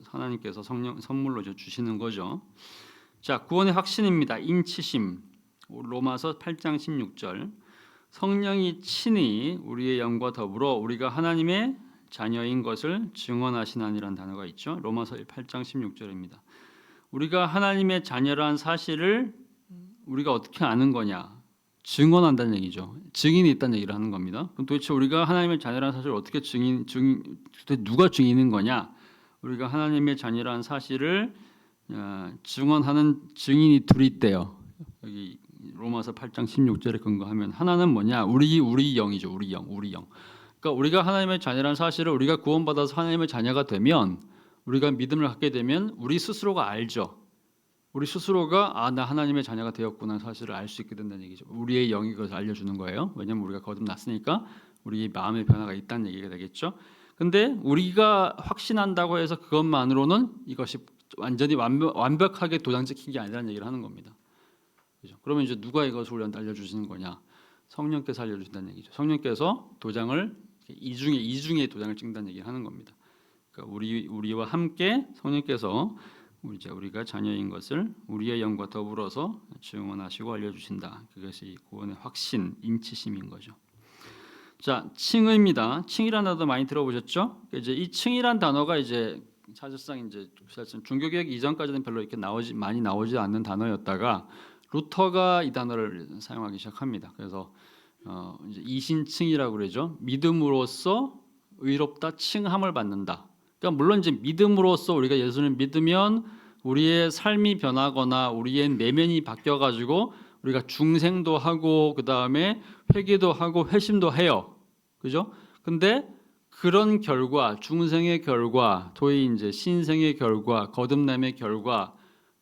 하나님께서 성령 선물로 주시는 거죠. 자, 구원의 확신입니다. 인치심. 로마서 8장 16절. 성령이 친히 우리의 영과 더불어 우리가 하나님의 자녀인 것을 증언하시나니라는 단어가 있죠. 로마서 8장 16절입니다. 우리가 하나님의 자녀라는 사실을 우리가 어떻게 아는 거냐? 증언한다는 얘기죠. 증인이 있다는 얘기를 하는 겁니다. 그럼 도대체 우리가 하나님의 자녀라는 사실을 어떻게 누가 증인인 거냐? 우리가 하나님의 자녀라는 사실을 증언하는 증인이 둘이 있대요. 여기 로마서 8장 16절에 근거하면 하나는 뭐냐? 우리 영이죠. 우리 영. 그러니까 우리가 하나님의 자녀라는 사실을 우리가 구원받아서 하나님의 자녀가 되면 우리가 믿음을 갖게 되면 우리 스스로가 알죠. 우리 스스로가 나 하나님의 자녀가 되었구나 사실을 알 수 있게 된다는 얘기죠. 우리의 영이 그것을 알려주는 거예요. 왜냐하면 우리가 거듭났으니까 우리의 마음의 변화가 있다는 얘기가 되겠죠. 근데 우리가 확신한다고 해서 그것만으로는 이것이 완전히 완벽하게 도장 찍힌 게 아니라는 얘기를 하는 겁니다. 그죠? 그러면 이제 누가 이것을 우리한테 알려주시는 거냐? 성령께서 알려주신다는 얘기죠. 성령께서 도장을 이중에 도장을 찍는다는 얘기를 하는 겁니다. 그러니까 우리와 함께 성령께서 우리가 자녀인 것을 우리의 영과 더불어서 증언하시고 알려주신다. 그것이 구원의 확신, 인치심인 거죠. 자, 칭의입니다. 칭이라는 단어 많이 들어보셨죠? 이제 이 칭이란 단어가 이제 사실상 이제 종교개혁 이전까지는 별로 이렇게 많이 나오지 않는 단어였다가 루터가 이 단어를 사용하기 시작합니다. 그래서 이제 이신칭이라고 그러죠. 믿음으로써 의롭다 칭함을 받는다. 그러니까 물론 이제 믿음으로써 우리가 예수를 믿으면 우리의 삶이 변하거나 우리의 내면이 바뀌어가지고 우리가 중생도 하고 그 다음에 회개도 하고 회심도 해요, 그죠? 근데 그런 결과, 중생의 결과, 소위 이제 신생의 결과, 거듭남의 결과,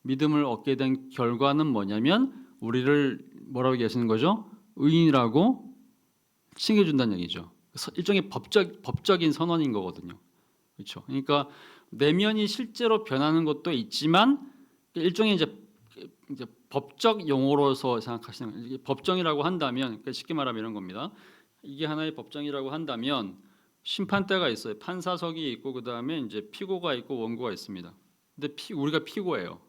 믿음을 얻게 된 결과는 뭐냐면 우리를 뭐라고 얘기하시는 거죠? 의인이라고 칭해준다는 얘기죠. 일종의 법적인 선언인 거거든요. 그렇죠. 그러니까 내면이 실제로 변하는 것도 있지만 일종의 이제 법적 용어로서 생각하시는 거예요. 법정이라고 한다면 그러니까 쉽게 말하면 이런 겁니다. 이게 하나의 법정이라고 한다면 심판대가 있어요. 판사석이 있고 그 다음에 이제 피고가 있고 원고가 있습니다. 근데 우리가 피고예요.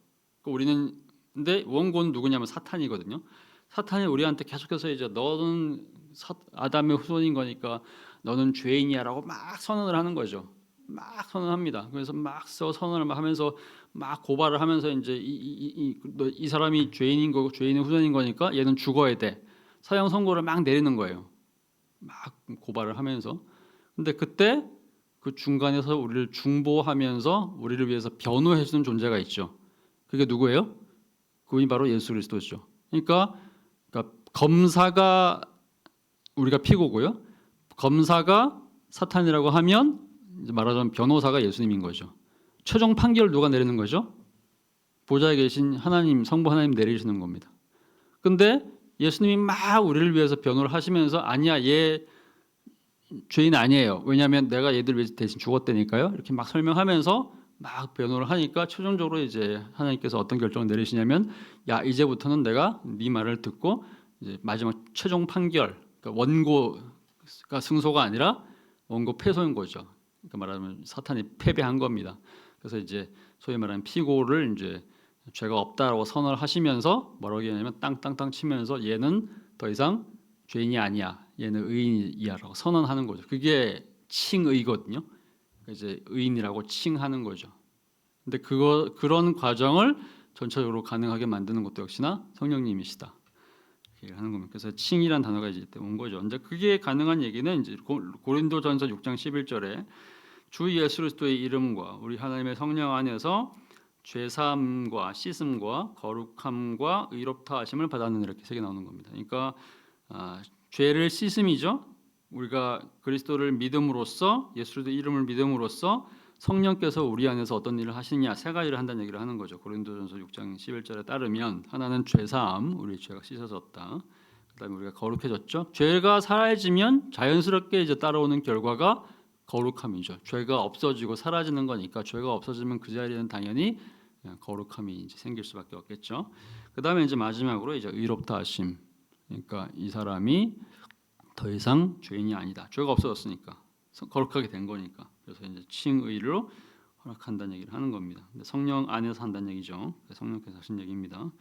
우리는 근데 원고는 누구냐면 사탄이거든요. 사탄이 우리한테 계속해서 이제 너는 아담의 후손인 거니까 너는 죄인이야라고 막 선언을 하는 거죠. 막 선언합니다. 그래서 막 선언을 하면서 막 고발을 하면서 이제 이 사람이 죄인인 거고 죄인의 후손인 거니까 얘는 죽어야 돼. 사형 선고를 막 내리는 거예요. 막 고발을 하면서. 근데 그때 그 중간에서 우리를 중보하면서 우리를 위해서 변호해 주는 존재가 있죠. 그게 누구예요? 그분이 바로 예수 그리스도죠. 그러니까 검사가 우리가 피고고요. 검사가 사탄이라고 하면 말하자면 변호사가 예수님인 거죠. 최종 판결을 누가 내리는 거죠? 보좌에 계신 하나님, 성부 하나님 내리시는 겁니다. 근데 예수님이 막 우리를 위해서 변호를 하시면서 아니야, 얘 죄인 아니에요. 왜냐하면 내가 얘들 위해서 대신 죽었다니까요. 이렇게 막 설명하면서 막 변호를 하니까 최종적으로 이제 하나님께서 어떤 결정을 내리시냐면 야, 이제부터는 내가 네 말을 듣고 이제 마지막 최종 판결, 그러니까 원고가 승소가 아니라 원고 패소인 거죠. 그러니까 말하자면 사탄이 패배한 겁니다. 그래서 이제 소위 말하는 피고를 이제 죄가 없다라고 선언을 하시면서 뭐라고 얘기하냐면 땅땅땅 치면서 얘는 더 이상 죄인이 아니야. 얘는 의인이야라고 선언하는 거죠. 그게 칭의거든요. 이제 의인이라고 칭하는 거죠. 근데 그런 과정을 전체적으로 가능하게 만드는 것도 역시나 성령님이시다. 이렇게 하는 겁니다. 그래서 칭이란 단어가 이제 온 거죠. 근데 그게 가능한 얘기는 이제 고린도전서 6장 11절에 주 예수 그리스도의 이름과 우리 하나님의 성령 안에서 죄사함과 씻음과 거룩함과 의롭다 하심을 받았는 이렇게 세 개 나오는 겁니다. 그러니까 죄를 씻음이죠. 우리가 그리스도를 믿음으로써 예수 그리스도의 이름을 믿음으로써 성령께서 우리 안에서 어떤 일을 하시느냐 세 가지를 한다는 얘기를 하는 거죠. 고린도전서 6장 11절에 따르면 하나는 죄사함, 우리 죄가 씻어졌다. 그다음에 우리가 거룩해졌죠. 죄가 사라지면 자연스럽게 이제 따라오는 결과가 거룩함이죠. 죄가 없어지고 사라지는 거니까 죄가 없어지면 그 자리에는 당연히 거룩함이 이제 생길 수밖에 없겠죠. 그다음에 이제 마지막으로 이제 의롭다 하심. 그러니까 이 사람이 더 이상 죄인이 아니다. 죄가 없어졌으니까 거룩하게 된 거니까. 그래서 이제 칭의로 허락한다는 얘기를 하는 겁니다. 근데 성령 안에서 한다는 얘기죠. 성령께서 하신 얘기입니다.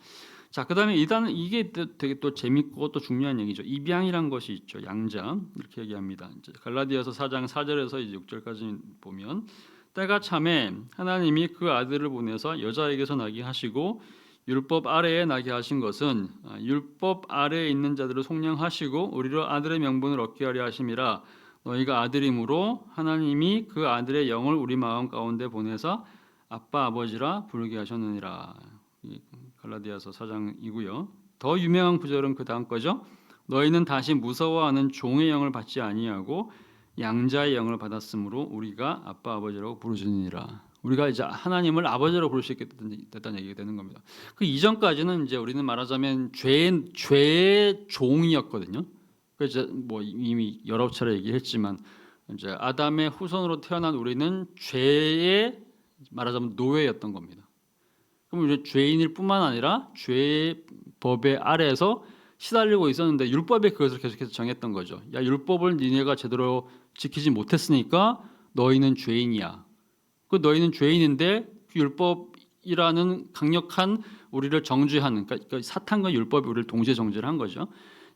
자, 그다음에 이단은 이게 되게 또 재밌고 또 중요한 얘기죠. 입양이란 것이 있죠. 양자 이렇게 얘기합니다. 이제 갈라디아서 4장 4절에서 이제 6절까지 보면 때가 참에 하나님이 그 아들을 보내서 여자에게서 나게 하시고 율법 아래에 나게 하신 것은 율법 아래에 있는 자들을 속량하시고 우리로 아들의 명분을 얻게 하려 하심이라. 너희가 아들이므로 하나님이 그 아들의 영을 우리 마음 가운데 보내서 아빠 아버지라 부르게 하셨느니라. 갈라디아서 4장이고요. 더 유명한 구절은 그 다음 거죠. 너희는 다시 무서워하는 종의 영을 받지 아니하고 양자의 영을 받았으므로 우리가 아빠 아버지라고 부르시니라. 우리가 이제 하나님을 아버지라고 부를 수 있게 됐다는 얘기가 되는 겁니다. 그 이전까지는 이제 우리는 말하자면 죄의 종이었거든요. 그래서 뭐 이미 여러 차례 얘기했지만 이제 아담의 후손으로 태어난 우리는 죄의 말하자면 노예였던 겁니다. 그럼 이제 죄인일 뿐만 아니라 죄의 법의 아래에서 시달리고 있었는데 율법이 그것을 계속해서 정했던 거죠. 야, 율법을 니네가 제대로 지키지 못했으니까 너희는 죄인이야. 그 너희는 죄인인데 그 율법이라는 강력한 우리를 정죄하는, 그러니까 사탄과 율법이 우리를 동시에 정죄를 한 거죠.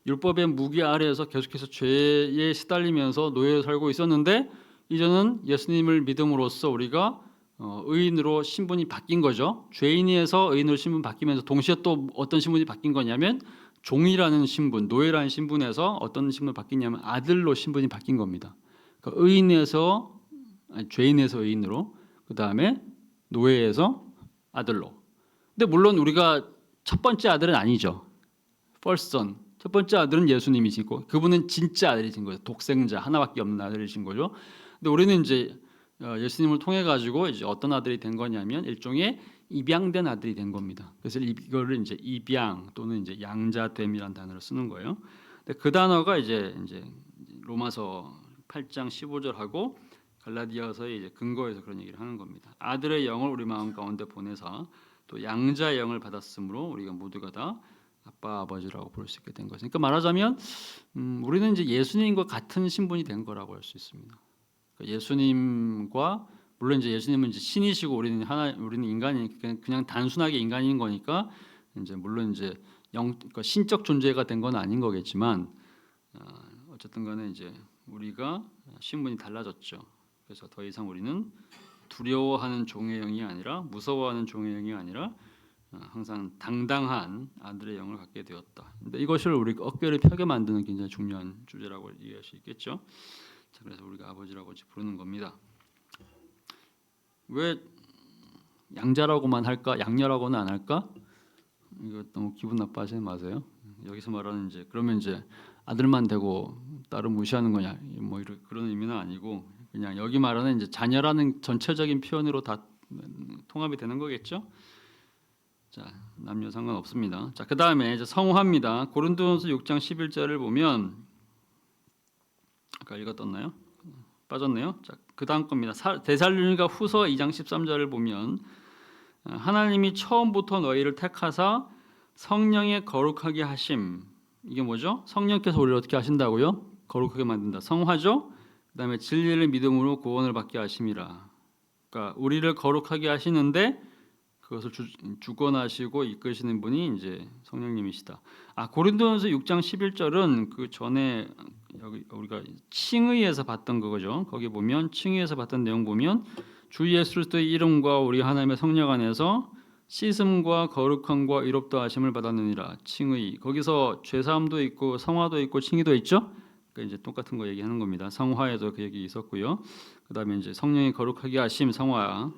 율법의 무기 아래에서 계속해서 죄에 시달리면서 노예로 살고 있었는데 이제는 예수님을 믿음으로써 우리가 의인으로 신분이 바뀐 거죠. 죄인에서 의인으로 신분 바뀌면서 동시에 또 어떤 신분이 바뀐 거냐면 종이라는 신분, 노예라는 신분에서 어떤 신분을 바뀌냐면 아들로 신분이 바뀐 겁니다. 그러니까 죄인에서 의인으로, 그 다음에 노예에서 아들로. 근데 물론 우리가 첫 번째 아들은 아니죠. First son. 첫 번째 아들은 예수님이시고 그분은 진짜 아들이신 거죠. 독생자 하나밖에 없는 아들이신 거죠. 근데 우리는 이제 예수님을 통해 가지고 이제 어떤 아들이 된 거냐면 일종의 입양된 아들이 된 겁니다. 그래서 이거를 이제 입양 또는 이제 양자됨이라는 단어를 쓰는 거예요. 근데 그 단어가 이제 로마서 8장 15절하고 갈라디아서의 이제 근거에서 그런 얘기를 하는 겁니다. 아들의 영을 우리 마음 가운데 보내서 또 양자의 영을 받았으므로 우리가 모두가 다 아빠 아버지라고 부를 수 있게 된 거죠. 그러니까 말하자면 우리는 이제 예수님과 같은 신분이 된 거라고 할 수 있습니다. 그러니까 예수님과 물론 이제 예수님은 이제 신이시고 우리는 인간이 그냥 단순하게 인간인 거니까 이제 물론 이제 그러니까 신적 존재가 된 건 아닌 거겠지만 어쨌든간에 이제 우리가 신분이 달라졌죠. 그래서 더 이상 우리는 두려워하는 종의 영이 아니라 무서워하는 종의 영이 아니라 항상 당당한 아들의 영을 갖게 되었다. 근데 이것을 우리 어깨를 펴게 만드는 굉장히 중요한 주제라고 이해할 수 있겠죠. 자, 그래서 우리가 아버지라고 부르는 겁니다. 왜 양자라고만 할까? 양녀라고는 안 할까? 이거 너무 기분 나빠하지 마세요. 여기서 말하는 이제 그러면 이제 아들만 되고 딸을 무시하는 거냐? 뭐 그런 의미는 아니고 그냥 여기 말하는 이제 자녀라는 전체적인 표현으로 다 통합이 되는 거겠죠. 자, 남녀 상관없습니다. 자, 그 다음에 이제 성화입니다. 고린도전서 6장 11절을 보면 아까 읽었었나요? 빠졌네요. 자, 그 다음 겁니다. 데살로니가 후서 2장 13절을 보면 하나님이 처음부터 너희를 택하사 성령의 거룩하게 하심. 이게 뭐죠? 성령께서 우리를 어떻게 하신다고요? 거룩하게 만든다. 성화죠. 그 다음에 진리를 믿음으로 구원을 받게 하심이라. 그러니까 우리를 거룩하게 하시는데 그것을 주권하시고 이끄시는 분이 이제 성령님이시다. 고린도전서 6장 11절은 그 전에 여기 우리가 칭의에서 봤던 거죠. 거기 보면 칭의에서 봤던 내용 보면 주 예수 그리스도의 이름과 우리 하나님의 성령 안에서 씻음과 거룩함과 의롭다 하심을 받았느니라. 칭의. 거기서 죄사함도 있고 성화도 있고 칭의도 있죠. 그러니까 이제 똑같은 거 얘기하는 겁니다. 성화에도 그 얘기 있었고요. 그다음에 이제 성령이 거룩하게 하심 성화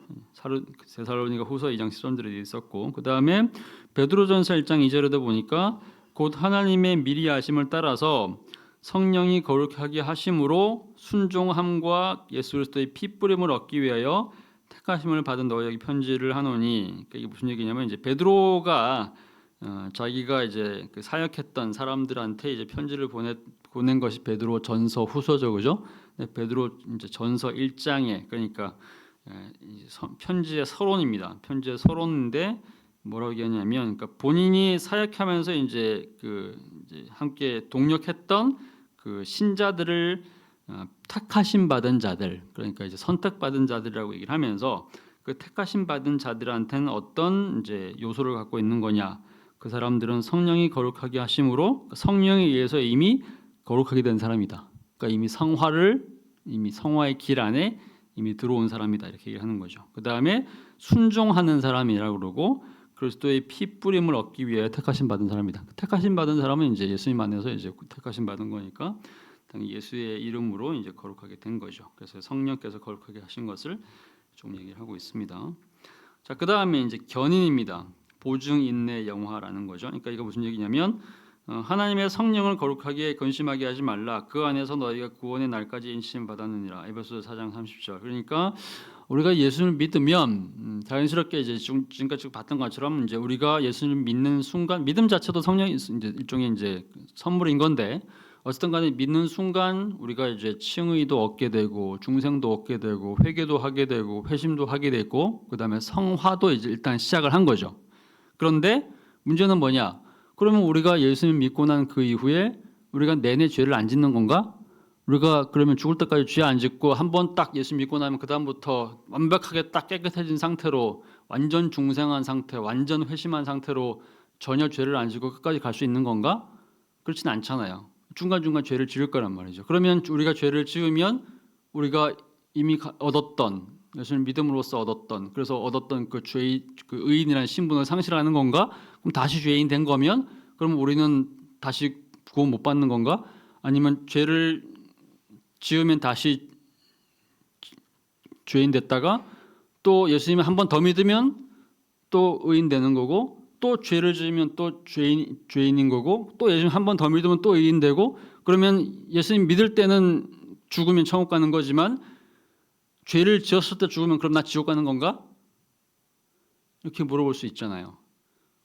데살로니가 후서 2장 13절에 있었고 그다음에 베드로전서 1장 2절에도 보니까 곧 하나님의 미리 하심을 따라서 성령이 거룩하게 하심으로 순종함과 예수 그리스도의 피 뿌림을 얻기 위하여 택하심을 받은 너희에게 편지를 하노니. 그러니까 이게 무슨 얘기냐면 이제 베드로가 자기가 이제 그 사역했던 사람들한테 이제 편지를 보낸 것이 베드로 전서 후서죠, 그죠? 베드로 이제 전서 1장에 그러니까 편지의 서론입니다. 편지의 서론인데 뭐라고 얘기하냐면, 그러니까 본인이 사역하면서 이제 함께 동력했던 그 신자들을 택하심 받은 자들, 그러니까 이제 선택받은 자들이라고 얘기를 하면서 그 택하심 받은 자들한테는 어떤 이제 요소를 갖고 있는 거냐? 그 사람들은 성령이 거룩하게 하심으로 성령에 의해서 이미 거룩하게 된 사람이다. 그러니까 이미 성화의 길 안에 이미 들어온 사람이다 이렇게 얘기를 하는 거죠. 그 다음에 순종하는 사람이라고 그러고 그리스도의 피 뿌림을 얻기 위해 택하심 받은 사람이다. 택하심 받은 사람은 이제 예수님 안에서 이제 택하심 받은 거니까 예수의 이름으로 이제 거룩하게 된 거죠. 그래서 성령께서 거룩하게 하신 것을 좀 얘기를 하고 있습니다. 자, 그 다음에 이제 견인입니다. 보증, 인내, 영화라는 거죠. 그러니까 이거 무슨 얘기냐면 하나님의 성령을 거룩하게 근심하게 하지 말라. 그 안에서 너희가 구원의 날까지 인치심 받았느니라. 에베소서 4장 30절. 그러니까 우리가 예수를 믿으면 자연스럽게 이제 지금까지 봤던 것처럼 이제 우리가 예수를 믿는 순간 믿음 자체도 성령이 이제 일종의 이제 선물인 건데 어쨌든 간에 믿는 순간 우리가 이제 칭의도 얻게 되고 중생도 얻게 되고 회개도 하게 되고 회심도 하게 되고 그다음에 성화도 이제 일단 시작을 한 거죠. 그런데 문제는 뭐냐? 그러면 우리가 예수님 믿고 난 그 이후에 우리가 내내 죄를 안 짓는 건가? 우리가 그러면 죽을 때까지 죄 안 짓고 한번 딱 예수 믿고 나면 그 다음부터 완벽하게 딱 깨끗해진 상태로 완전 중생한 상태, 완전 회심한 상태로 전혀 죄를 안 짓고 끝까지 갈 수 있는 건가? 그렇진 않잖아요. 중간중간 죄를 지을 거란 말이죠. 그러면 우리가 죄를 지으면 우리가 이미 얻었던 예수님 믿음으로써 얻었던 그래서 얻었던 그 의인이라는 신분을 상실하는 건가? 그럼 다시 죄인 된 거면 그럼 우리는 다시 구원 못 받는 건가? 아니면 죄를 지으면 다시 죄인 됐다가 또 예수님을 한 번 더 믿으면 또 의인 되는 거고 또 죄를 지으면 또 죄인인 거고 또 예수님 한 번 더 믿으면 또 의인 되고 그러면 예수님 믿을 때는 죽으면 천국 가는 거지만 죄를 지었을 때 죽으면 그럼 나 지옥 가는 건가? 이렇게 물어볼 수 있잖아요.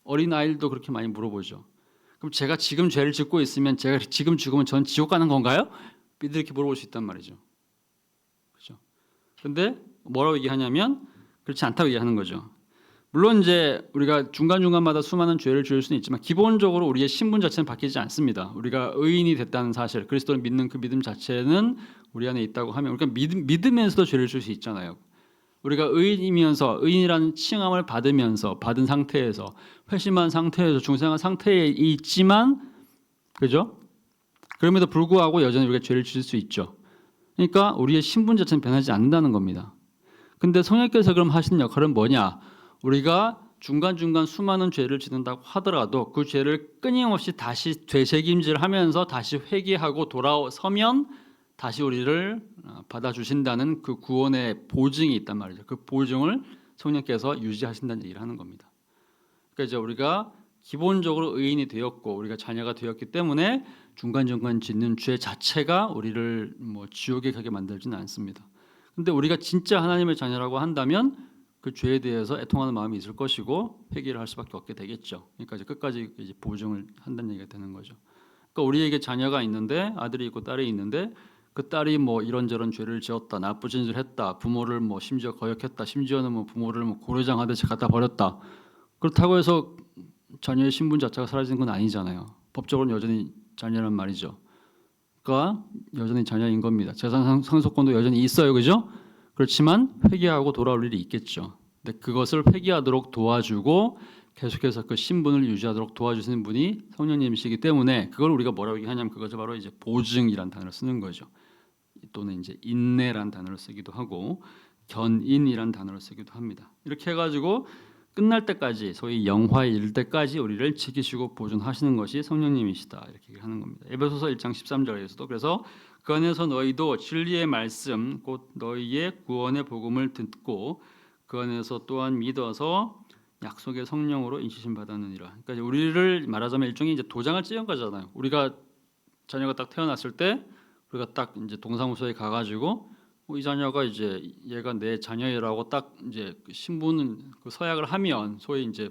어린 아이들도 그렇게 많이 물어보죠. 그럼 제가 지금 죄를 짓고 있으면 제가 지금 죽으면 전 지옥 가는 건가요? 이렇게 물어볼 수 있단 말이죠. 그렇죠? 근데 뭐라고 얘기하냐면 그렇지 않다고 얘기하는 거죠. 물론 이제 우리가 중간중간마다 수많은 죄를 지을 수는 있지만 기본적으로 우리의 신분 자체는 바뀌지 않습니다. 우리가 의인이 됐다는 사실, 그리스도를 믿는 그 믿음 자체는 우리 안에 있다고 하면 우리가 믿으면서도 죄를 지을 수 있잖아요. 우리가 의인이면서 의인이라는 칭함을 받은 상태에서 회심한 상태에서 중생한 상태에 있지만 그죠? 그럼에도 불구하고 여전히 우리가 죄를 지을 수 있죠. 그러니까 우리의 신분 자체는 변하지 않는다는 겁니다. 근데 성령께서 그럼 하시는 역할은 뭐냐? 우리가 중간중간 수많은 죄를 짓는다고 하더라도 그 죄를 끊임없이 다시 되새김질하면서 다시 회개하고 돌아서면 다시 우리를 받아주신다는 그 구원의 보증이 있단 말이죠. 그 보증을 성령께서 유지하신다는 얘기를 하는 겁니다. 그러니까 이제 우리가 기본적으로 의인이 되었고 우리가 자녀가 되었기 때문에 중간중간 짓는 죄 자체가 우리를 지옥에 가게 만들지는 않습니다. 근데 우리가 진짜 하나님의 자녀라고 한다면 그 죄에 대해서 애통하는 마음이 있을 것이고 회개를 할 수밖에 없게 되겠죠. 그러니까 이제 끝까지 이제 보증을 한다는 얘기가 되는 거죠. 그러니까 우리에게 자녀가 있는데 아들이 있고 딸이 있는데 그 딸이 이런저런 죄를 지었다, 나쁜 짓을 했다, 부모를 심지어 거역했다, 심지어는 부모를 고래장하듯이 갖다 버렸다. 그렇다고 해서 자녀의 신분 자체가 사라지는 건 아니잖아요. 법적으로는 여전히 자녀란 말이죠. 그러니까 여전히 자녀인 겁니다. 재산 상속권도 여전히 있어요, 그죠? 그렇지만 회개하고 돌아올 일이 있겠죠. 근데 그것을 회개하도록 도와주고 계속해서 그 신분을 유지하도록 도와주시는 분이 성령님이시기 때문에 그걸 우리가 뭐라고 얘기하냐면 그것을 바로 이제 보증이란 단어를 쓰는 거죠. 또는 이제 인내란 단어를 쓰기도 하고 견인이란 단어를 쓰기도 합니다. 이렇게 해가지고 끝날 때까지 소위 영화에 이를 때까지 우리를 지키시고 보존하시는 것이 성령님이시다 이렇게 하는 겁니다. 에베소서 1장 13절에서도 그래서 그 안에서 너희도 진리의 말씀 곧 너희의 구원의 복음을 듣고 그 안에서 또한 믿어서 약속의 성령으로 인치심 받았느니라. 그러니까 우리를 말하자면 일종의 이제 도장을 찍은 거잖아요. 우리가 자녀가 딱 태어났을 때 우리가 딱 이제 동사무소에 가가지고 이 자녀가 이제 얘가 내 자녀라고 딱 이제 신분 그 서약을 하면 소위 이제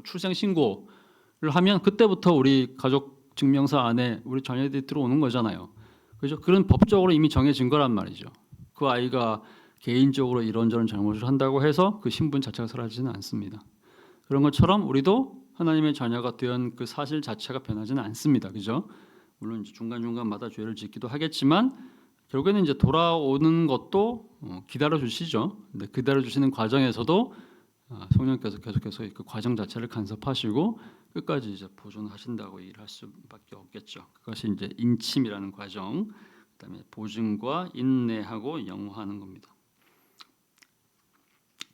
출생 신고를 하면 그때부터 우리 가족 증명서 안에 우리 자녀들이 들어오는 거잖아요. 그죠? 그런 법적으로 이미 정해진 거란 말이죠. 그 아이가 개인적으로 이런저런 잘못을 한다고 해서 그 신분 자체가 사라지지는 않습니다. 그런 것처럼 우리도 하나님의 자녀가 된 그 사실 자체가 변하지는 않습니다. 그죠? 물론 이제 중간중간마다 죄를 짓기도 하겠지만 결국에는 이제 돌아오는 것도 기다려 주시죠. 근데 기다려 주시는 과정에서도 성령께서 계속해서 그 과정 자체를 간섭하시고 끝까지 이제 보존하신다고 일할 수밖에 없겠죠. 그것이 이제 인침이라는 과정, 그다음에 보증과 인내하고 영화하는 겁니다.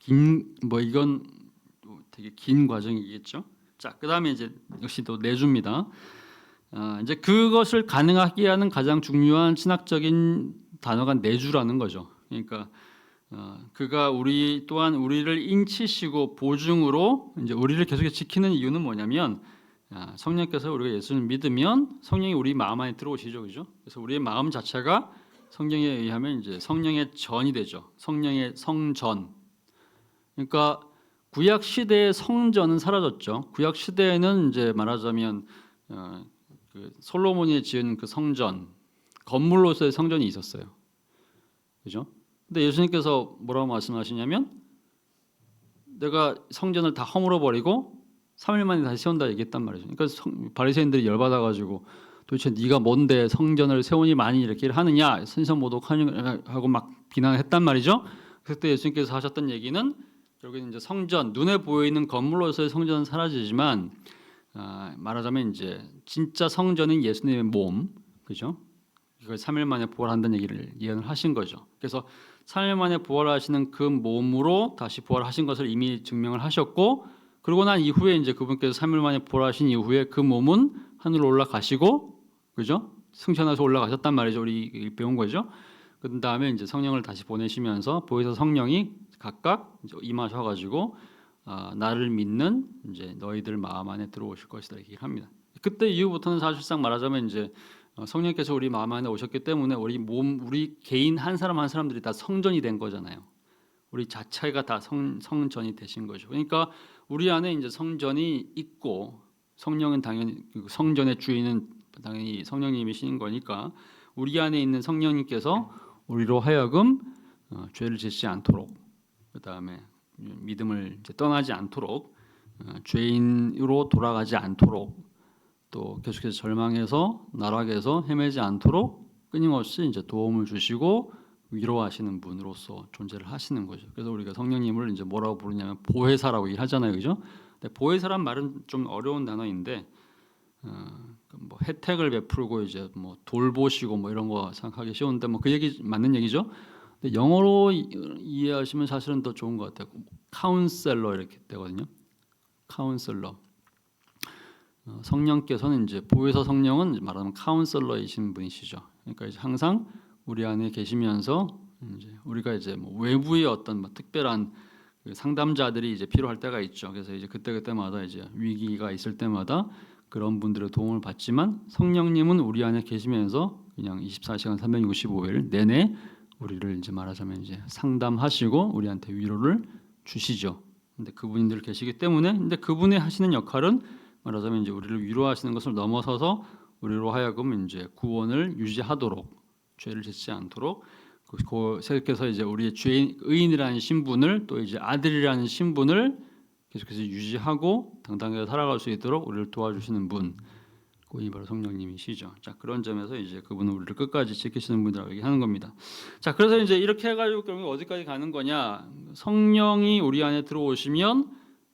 이건 되게 긴 과정이겠죠. 자, 그다음에 이제 역시 또 내주입니다. 이제 그것을 가능하게 하는 가장 중요한 신학적인 단어가 내주라는 거죠. 그러니까 그가 우리 또한 우리를 인치시고 보증으로 이제 우리를 계속 지키는 이유는 뭐냐면 성령께서 우리가 예수를 믿으면 성령이 우리 마음 안에 들어오시죠, 그죠? 그래서 우리의 마음 자체가 성령에 의하면 이제 성령의 전이 되죠. 성령의 성전. 그러니까 구약 시대의 성전은 사라졌죠. 구약 시대에는 이제 말하자면 그 솔로몬이 지은 그 성전, 건물로서의 성전이 있었어요. 그죠? 근데 예수님께서 뭐라고 말씀하시냐면 내가 성전을 다 허물어 버리고 3일 만에 다시 세운다 얘기했단 말이죠. 그러니까 바리새인들이 열받아 가지고 도대체 네가 뭔데 성전을 세우니 많이 이렇게 하느냐, 신성모독하고 막 비난했단 말이죠. 그때 예수님께서 하셨던 얘기는 결국에는 이제 성전, 눈에 보이는 건물로서의 성전은 사라지지만 말하자면 이제 진짜 성전인 예수님의 몸, 그죠? 이걸 3일 만에 부활한다는 얘기를 예언을 하신 거죠. 그래서 3일 만에 부활하시는 그 몸으로 다시 부활하신 것을 이미 증명을 하셨고, 그러고 난 이후에 이제 그분께서 3일 만에 부활하신 이후에 그 몸은 하늘로 올라가시고, 그죠? 승천해서 올라가셨단 말이죠. 우리 배운 거죠. 그 다음에 이제 성령을 다시 보내시면서 보혜사 성령이 각각 이제 임하셔가지고 나를 믿는 이제 너희들 마음 안에 들어오실 것이다 이렇게 합니다. 그때 이후부터는 사실상 말하자면 이제 성령께서 우리 마음 안에 오셨기 때문에 우리 개인 한 사람 한 사람들이 다 성전이 된 거잖아요. 우리 자체가 다 성전이 되신 거죠. 그러니까 우리 안에 이제 성전이 있고 성령은 당연히 성전의 주인은 당연히 성령님이신 거니까 우리 안에 있는 성령님께서 우리로 하여금 죄를 짓지 않도록, 그 다음에 믿음을 이제 떠나지 않도록, 죄인으로 돌아가지 않도록, 또 계속해서 절망해서 나락에서 헤매지 않도록 끊임없이 이제 도움을 주시고 위로하시는 분으로서 존재를 하시는 거죠. 그래서 우리가 성령님을 이제 뭐라고 부르냐면 보혜사라고 하잖아요, 그죠? 근데 보혜사란 말은 좀 어려운 단어인데, 뭐 혜택을 베풀고 이제 뭐 돌보시고 뭐 이런 거 생각하기 쉬운데 뭐 그 얘기 맞는 얘기죠. 근데 영어로 이해하시면 사실은 더 좋은 것 같아요. 카운셀러 이렇게 되거든요. 카운셀러. 성령께서는 이제 보혜사 성령은 말하면 카운셀러이신 분이시죠. 그러니까 이제 항상 우리 안에 계시면서 이제 우리가 이제 뭐 외부의 어떤 뭐 특별한 그 상담자들이 이제 필요할 때가 있죠. 그래서 이제 그때마다 이제 위기가 있을 때마다 그런 분들의 도움을 받지만 성령님은 우리 안에 계시면서 그냥 24시간 365일 내내 우리를 이제 말하자면 이제 상담하시고 우리한테 위로를 주시죠. 근데 그분들 계시기 때문에 근데 그분의 하시는 역할은 말하자면 이제 우리를 위로하시는 것을 넘어서서 우리로 하여금 이제 구원을 유지하도록 죄를 짓지 않도록 그래서 이제 우리의 의인이라는 신분을 또 이제 아들이라는 신분을 계속해서 유지하고 당당하게 살아갈 수 있도록 우리를 도와주시는 분, 그분이 바로 성령님이시죠. 자, 그런 점에서 이제 그분은 우리를 끝까지 지키시는 분이라고 얘기하는 겁니다. 자, 그래서 이제 이렇게 해가지고 결국 어디까지 가는 거냐? 성령이 우리 안에 들어오시면,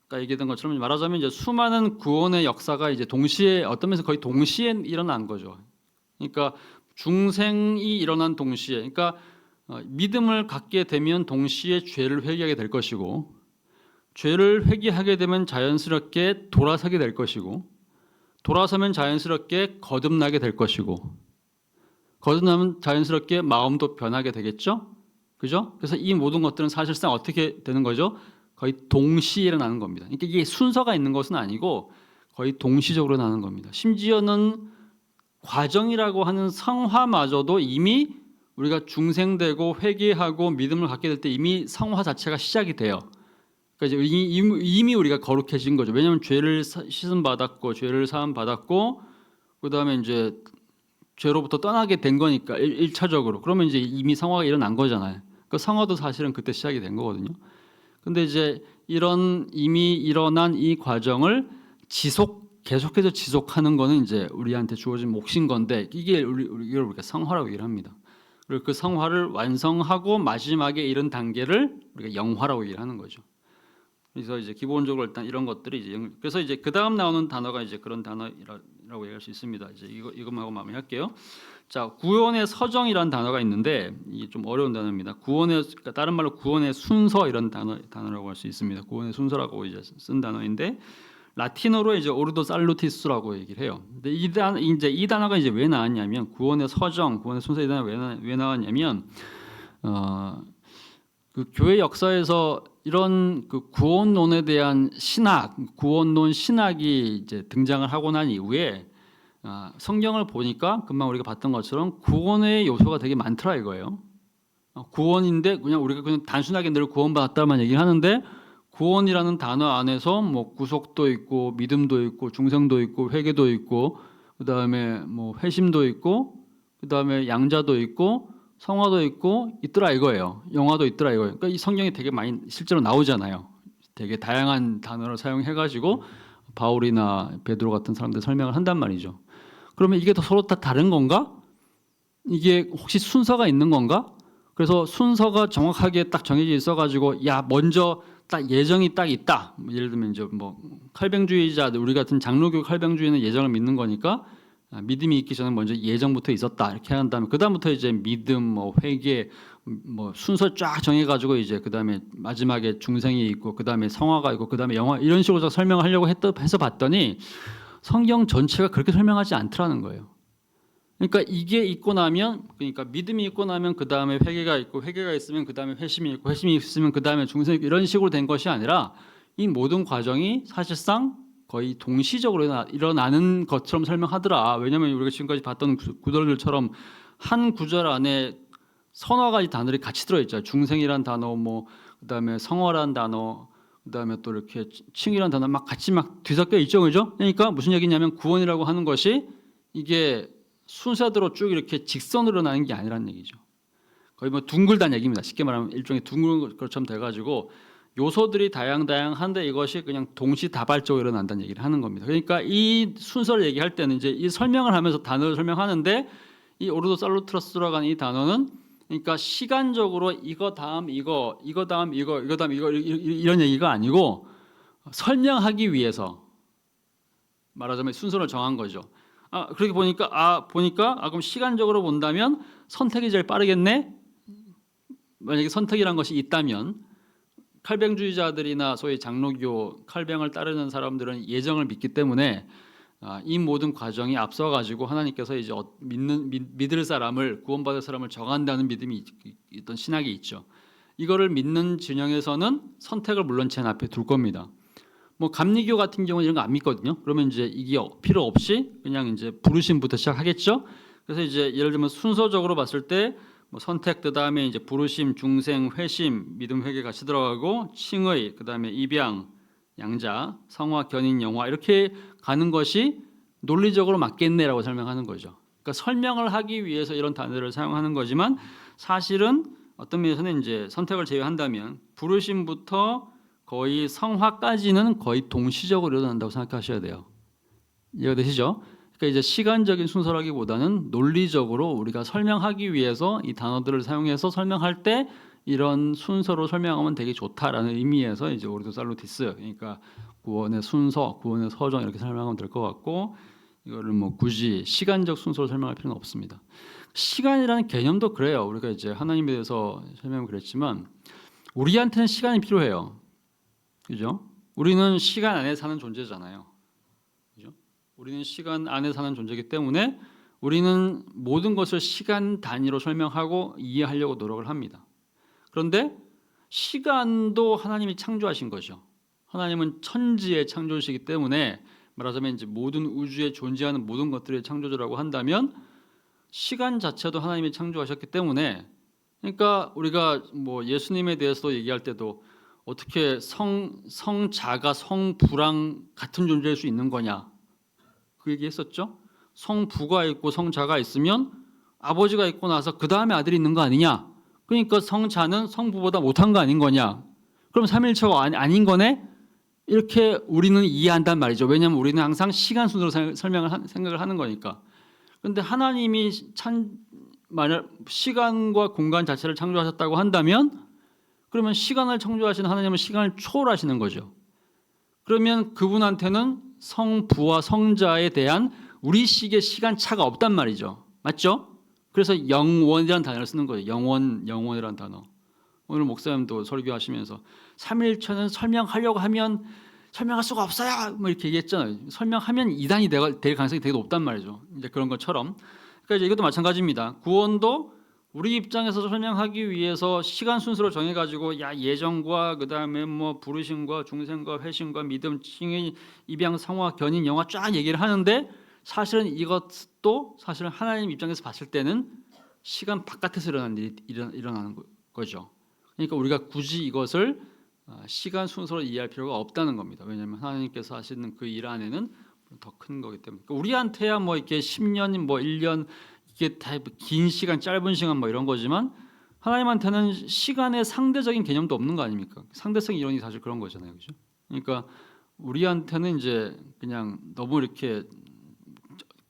아까 얘기했던 것처럼 말하자면 이제 수많은 구원의 역사가 이제 동시에 어떤 면에서 거의 동시에 일어난 거죠. 그러니까 중생이 일어난 동시에, 그러니까 믿음을 갖게 되면 동시에 죄를 회개하게 될 것이고, 죄를 회개하게 되면 자연스럽게 돌아서게 될 것이고, 돌아서면 자연스럽게 거듭나게 될 것이고, 거듭나면 자연스럽게 마음도 변하게 되겠죠? 그죠? 그래서 이 모든 것들은 사실상 어떻게 되는 거죠? 거의 동시에 일어나는 겁니다. 그러니까 이게 순서가 있는 것은 아니고 거의 동시적으로 나는 겁니다. 심지어는 과정이라고 하는 성화마저도 이미 우리가 중생되고 회개하고 믿음을 갖게 될 때 이미 성화 자체가 시작이 돼요. 그러니까 이미 우리가 거룩해진 거죠. 왜냐하면 죄를 씻음 받았고 죄를 사함 받았고 그 다음에 이제 죄로부터 떠나게 된 거니까 1차적으로 그러면 이제 이미 성화가 일어난 거잖아요. 그 성화도 사실은 그때 시작이 된 거거든요. 근데 이제 이런 이미 일어난 이 과정을 계속해서 지속하는 거는 이제 우리한테 주어진 몫인 건데 이걸 우리가 성화라고 얘기를 합니다. 그리고 그 성화를 완성하고 마지막에 이른 단계를 우리가 영화라고 얘기를 하는 거죠. 그래서 이제 기본적으로 일단 이런 것들이 이제 그래서 이제 그 다음 나오는 단어가 이제 그런 단어라고 얘기할 수 있습니다. 이제 이것만 하고 마무리할게요. 자, 구원의 서정이라는 단어가 있는데 이게 좀 어려운 단어입니다. 그러니까 다른 말로 구원의 순서 이런 단어라고 할 수 있습니다. 구원의 순서라고 이제 쓴 단어인데 라틴어로 이제 오르도 살루티스라고 얘기를 해요. 근데 이 단어가 이제 왜 나왔냐면 구원의 서정, 구원의 순서 이 단어가 왜 나왔냐면 그 교회 역사에서 이런 그 구원론에 대한 구원론 신학이 이제 등장을 하고 난 이후에 성경을 보니까 금방 우리가 봤던 것처럼 구원의 요소가 되게 많더라 이거예요. 구원인데 그냥 우리가 그냥 단순하게 늘 구원받았다만 얘기를 하는데 구원이라는 단어 안에서 뭐 구속도 있고 믿음도 있고 중생도 있고 회개도 있고 그다음에 뭐 회심도 있고 그다음에 양자도 있고 성화도 있고 있더라 이거예요. 영화도 있더라 이거예요. 그러니까 이 성경이 되게 많이 실제로 나오잖아요. 되게 다양한 단어를 사용해가지고 바울이나 베드로 같은 사람들 설명을 한단 말이죠. 그러면 이게 서로 다 다른 건가? 이게 혹시 순서가 있는 건가? 그래서 순서가 정확하게 딱 정해져 있어가지고 먼저 딱 예정이 딱 있다. 예를 들면 이제 뭐 칼뱅주의자들 우리 같은 장로교 칼뱅주의는 예정을 믿는 거니까 믿음이 있기 전에 먼저 예정부터 있었다 이렇게 한 다음에 그 다음부터 이제 믿음, 뭐 회개, 뭐 순서 쫙 정해가지고 이제 그 다음에 마지막에 중생이 있고 그 다음에 성화가 있고 그 다음에 영화 이런 식으로 설명하려고 해서 봤더니 성경 전체가 그렇게 설명하지 않더라는 거예요. 그러니까 이게 있고 나면 그러니까 믿음이 있고 나면 그 다음에 회개가 있고 회개가 있으면 그 다음에 회심이 있고 회심이 있으면 그 다음에 중생이 있고 이런 식으로 된 것이 아니라 이 모든 과정이 사실상 거의 동시적으로 일어나는 것처럼 설명하더라. 왜냐하면 우리가 지금까지 봤던 구절들처럼 한 구절 안에 서너 가지 단어들이 같이 들어있죠. 중생이란 단어, 뭐 그다음에 성화란 단어, 그다음에 또 이렇게 칭이란 단어 막 같이 막 뒤섞여 있죠, 그죠? 그러니까 무슨 얘기냐면 구원이라고 하는 것이 이게 순서대로 쭉 이렇게 직선으로 나는 게 아니라는 얘기죠. 거의 뭐 둥글다는 얘기입니다. 쉽게 말하면 일종의 둥근 것처럼 돼가지고 요소들이 다양한데 이것이 그냥 동시다발적으로 일어난다는 얘기를 하는 겁니다. 그러니까 이 순서를 얘기할 때는 이제 이 설명을 하면서 단어를 설명하는데 이 오르도 살루트러스라고 하는 이 단어는 그러니까 시간적으로 이거 다음 이거 다음 이거 다음 이거 이런 얘기가 아니고 설명하기 위해서 말하자면 순서를 정한 거죠. 그렇게 보니까 그럼 시간적으로 본다면 선택이 제일 빠르겠네. 만약에 선택이란 것이 있다면 칼뱅주의자들이나 소위 장로교 칼뱅을 따르는 사람들은 예정을 믿기 때문에 이 모든 과정이 앞서가지고 하나님께서 이제 믿을 사람을 구원받을 사람을 정한다는 믿음이 있던 신학이 있죠. 이거를 믿는 진영에서는 선택을 물론 제 앞에 둘 겁니다. 뭐 감리교 같은 경우는 이런 거 안 믿거든요. 그러면 이제 이게 필요 없이 그냥 이제 부르심부터 시작하겠죠. 그래서 이제 예를 들면 순서적으로 봤을 때 뭐 선택 그다음에 이제 부르심, 중생, 회심, 믿음, 회개 같이 들어가고 칭의, 그다음에 입양, 양자, 성화, 견인, 영화 이렇게 가는 것이 논리적으로 맞겠네라고 설명하는 거죠. 그러니까 설명을 하기 위해서 이런 단어를 사용하는 거지만 사실은 어떤 면에서는 이제 선택을 제외한다면 부르심부터 거의 성화까지는 거의 동시적으로 일어난다고 생각하셔야 돼요. 이해가 되시죠? 그러니까 이제 시간적인 순서라기보다는 논리적으로 우리가 설명하기 위해서 이 단어들을 사용해서 설명할 때 이런 순서로 설명하면 되게 좋다라는 의미에서 이제 오르도 살루티스, 그러니까 구원의 순서, 구원의 서정 이렇게 설명하면 될 것 같고 이거를 뭐 굳이 시간적 순서로 설명할 필요는 없습니다. 시간이라는 개념도 그래요. 우리가 이제 하나님에 대해서 설명을 그랬지만 우리한테는 시간이 필요해요. 그죠? 우리는 시간 안에 사는 존재잖아요. 그죠? 우리는 시간 안에 사는 존재이기 때문에 우리는 모든 것을 시간 단위로 설명하고 이해하려고 노력을 합니다. 그런데 시간도 하나님이 창조하신 거죠. 하나님은 천지의 창조주시기 때문에 말하자면 이제 모든 우주에 존재하는 모든 것들의 창조주라고 한다면 시간 자체도 하나님이 창조하셨기 때문에 그러니까 우리가 뭐 예수님에 대해서도 얘기할 때도 어떻게 성자가 성부랑 같은 존재일 수 있는 거냐 그 얘기했었죠. 성부가 있고 성자가 있으면 아버지가 있고 나서 그 다음에 아들이 있는 거 아니냐. 그러니까 성자는 성부보다 못한 거 아닌 거냐. 그럼 삼일체가 아닌 거네? 이렇게 우리는 이해한단 말이죠. 왜냐하면 우리는 항상 시간 순으로 생각을 하는 거니까. 그런데 하나님이 만약 시간과 공간 자체를 창조하셨다고 한다면, 그러면 시간을 창조하시는 하나님은 시간을 초월하시는 거죠. 그러면 그분한테는 성부와 성자에 대한 우리식의 시간차가 없단 말이죠. 맞죠? 그래서 영원이라는 단어를 쓰는 거예요. 영원이라는 단어. 오늘 목사님도 설교하시면서 삼일체는 설명하려고 하면 설명할 수가 없어요. 뭐 이렇게 얘기했잖아요. 설명하면 이단이 될 가능성이 되게 높단 말이죠. 이제 그런 것처럼. 그러니까 이제 이것도 마찬가지입니다. 구원도 우리 입장에서 설명하기 위해서 시간 순서를 정해가지고 예정과 그다음에 뭐 부르심과 중생과 회심과 믿음, 칭의, 입양, 성화, 견인, 영화 쫙 얘기를 하는데 사실은 이것도 사실은 하나님 입장에서 봤을 때는 시간 바깥에서 일어나는 거죠. 그러니까 우리가 굳이 이것을 시간 순서로 이해할 필요가 없다는 겁니다. 왜냐하면 하나님께서 하시는 그 일 안에는 더 큰 거기 때문에. 그러니까 우리한테야 뭐 이렇게 10년, 뭐 1년 이게 다 긴 시간, 짧은 시간 뭐 이런 거지만 하나님한테는 시간의 상대적인 개념도 없는 거 아닙니까? 상대성 이론이 사실 그런 거잖아요, 그죠? 그러니까 우리한테는 이제 그냥 너무 이렇게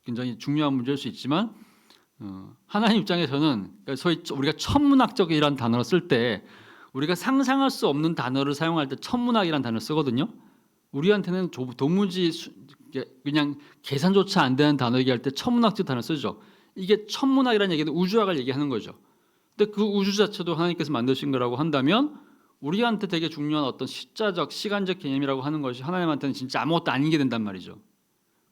굉장히 중요한 문제일 수 있지만 하나님 입장에서는 그러니까 소위 우리가 천문학적이라는 단어를 쓸 때 우리가 상상할 수 없는 단어를 사용할 때 천문학이라는 단어를 쓰거든요. 우리한테는 도무지 그냥 계산조차 안 되는 단어 얘기할 때 천문학적 단어를 쓰죠. 이게 천문학이라는 얘기는 우주학을 얘기하는 거죠. 근데 그 우주 자체도 하나님께서 만드신 거라고 한다면 우리한테 되게 중요한 어떤 시자적, 시간적 개념이라고 하는 것이 하나님한테는 진짜 아무것도 아닌 게 된단 말이죠.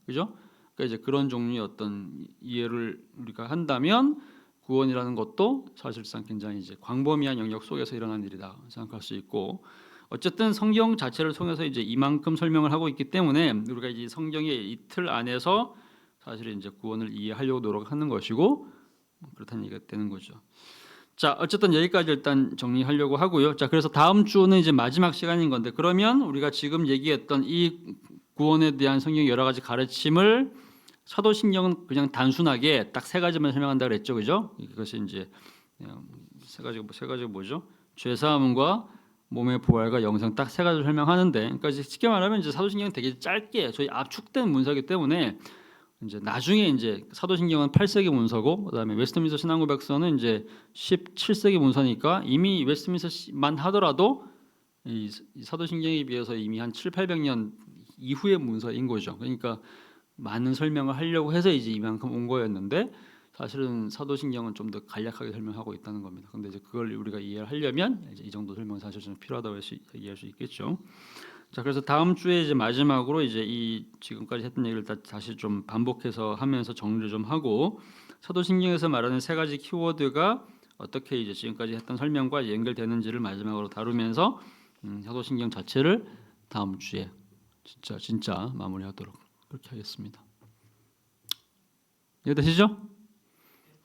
그죠? 그러니까 이제 그런 종류의 어떤 이해를 우리가 한다면 구원이라는 것도 사실상 굉장히 이제 광범위한 영역 속에서 일어난 일이다 생각할 수 있고, 어쨌든 성경 자체를 통해서 이제 이만큼 설명을 하고 있기 때문에 우리가 이제 성경의 이 틀 안에서 사실 이제 구원을 이해하려고 노력하는 것이고 그렇다는 얘기가 되는 거죠. 자, 어쨌든 여기까지 일단 정리하려고 하고요. 자, 그래서 다음 주는 이제 마지막 시간인 건데, 그러면 우리가 지금 얘기했던 이 구원에 대한 성경 여러 가지 가르침을 사도신경은 그냥 단순하게 딱 세 가지만 설명한다 그랬죠, 그죠? 이것이 이제 세 가지가 뭐죠? 죄사함과 몸의 부활과 영생 딱 세 가지를 설명하는데, 그러니까 쉽게 말하면 이제 사도신경은 되게 짧게 저희 압축된 문서이기 때문에 이제 나중에 이제 사도신경은 8세기 문서고 그다음에 웨스트민스터 신앙고백서는 이제 17세기 문서니까 이미 웨스트민스터만 하더라도 이 사도신경에 비해서 이미 한 7, 800년 이후의 문서인 거죠. 그러니까 많은 설명을 하려고 해서 이제 이만큼 온 거였는데 사실은 사도신경은 좀 더 간략하게 설명하고 있다는 겁니다. 근데 이제 그걸 우리가 이해를 하려면 이제 이 정도 설명 사실 좀 필요하다고 얘기할 수 있겠죠. 자, 그래서 다음 주에 이제 마지막으로 이제 이 지금까지 했던 얘기를 다시 좀 반복해서 하면서 정리를 좀 하고 사도신경에서 말하는 세 가지 키워드가 어떻게 이제 지금까지 했던 설명과 연결되는지를 마지막으로 다루면서 사도신경 자체를 다음 주에 진짜 마무리하도록 그렇게 하겠습니다. 이해되시죠?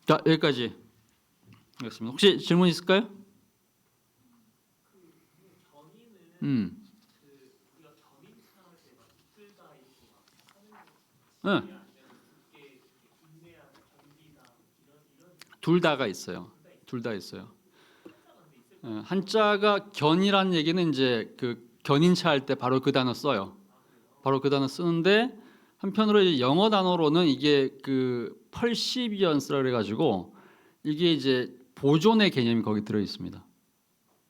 자, 여기까지 하겠습니다. 혹시 질문 있을까요? 네. 둘 다가 있어요. 둘 다 있어요. 한자가 견이라는 얘기는 이제 그 견인차 할 때 바로 그 단어 써요. 바로 그 단어 쓰는데 한편으로 이제 영어 단어로는 이게 그 펄시비언스라 그래가지고 이게 이제 보존의 개념이 거기 들어 있습니다.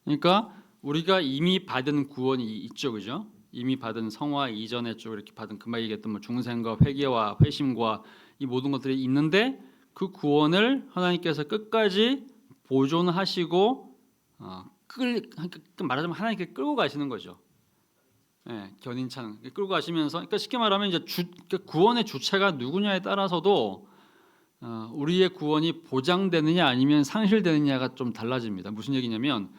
그러니까 우리가 이미 받은 구원이 있죠, 그죠? 이미 받은 성화 이전에 쭉 이렇게 받은 금방 얘기했던 뭐 중생과 회개와 회심과 이 모든 것들이 있는데 그 구원을 하나님께서 끝까지 보존하시고 말하자면 하나님께 끌고 가시는 거죠. 견인차는 끌고 가시면서, 그러니까 쉽게 말하면 이제 구원의 주체가 누구냐에 따라서도 우리의 구원이 보장되느냐 아니면 상실되느냐가 좀 달라집니다. 무슨 얘기냐면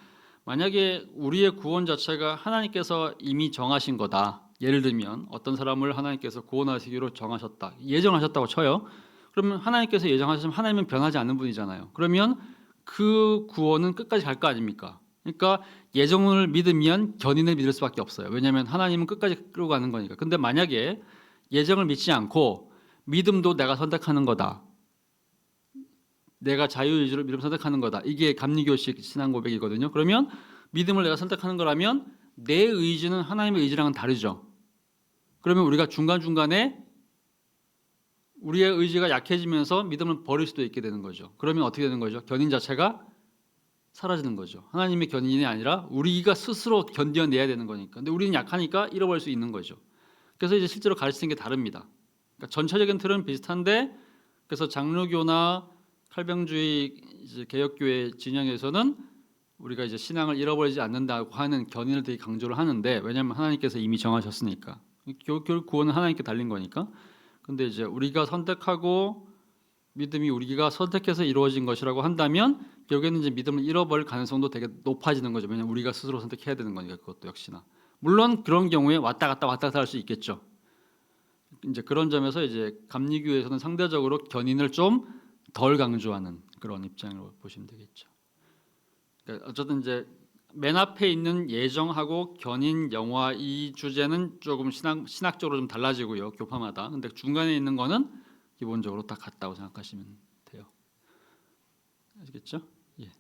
만약에 우리의 구원 자체가 하나님께서 이미 정하신 거다. 예를 들면 어떤 사람을 하나님께서 구원하시기로 정하셨다, 예정하셨다고 쳐요. 그러면 하나님께서 예정하셨으면 하나님은 변하지 않는 분이잖아요. 그러면 그 구원은 끝까지 갈 거 아닙니까? 그러니까 예정을 믿으면 견인을 믿을 수밖에 없어요. 왜냐하면 하나님은 끝까지 끌고 가는 거니까. 근데 만약에 예정을 믿지 않고 믿음도 내가 선택하는 거다, 내가 자유의지로 믿음 선택하는 거다, 이게 감리교식 신앙 고백이거든요. 그러면 믿음을 내가 선택하는 거라면 내 의지는 하나님의 의지랑은 다르죠. 그러면 우리가 중간중간에 우리의 의지가 약해지면서 믿음을 버릴 수도 있게 되는 거죠. 그러면 어떻게 되는 거죠? 견인 자체가 사라지는 거죠. 하나님의 견인이 아니라 우리가 스스로 견뎌내야 되는 거니까. 근데 우리는 약하니까 잃어버릴 수 있는 거죠. 그래서 이제 실제로 가르치는 게 다릅니다. 그러니까 전체적인 틀은 비슷한데, 그래서 장로교나 칼병주의 이제 개혁교회 진영에서는 우리가 이제 신앙을 잃어버리지 않는다고 하는 견인을 되게 강조를 하는데, 왜냐하면 하나님께서 이미 정하셨으니까. 결국 구원은 하나님께 달린 거니까. 근데 이제 우리가 선택하고 믿음이 우리가 선택해서 이루어진 것이라고 한다면 결국에는 이제 믿음을 잃어버릴 가능성도 되게 높아지는 거죠. 왜냐하면 우리가 스스로 선택해야 되는 거니까. 그것도 역시나. 물론 그런 경우에 왔다 갔다 할 수 있겠죠. 이제 그런 점에서 이제 감리교에서는 상대적으로 견인을 좀 덜 강조하는 그런 입장으로 보시면 되겠죠. 그러니까 어쨌든 이제 맨 앞에 있는 예정하고 견인, 영화 이 주제는 조금 신학적으로 좀 달라지고요, 교파마다. 근데 중간에 있는 거는 기본적으로 다 같다고 생각하시면 돼요. 아시겠죠? 예.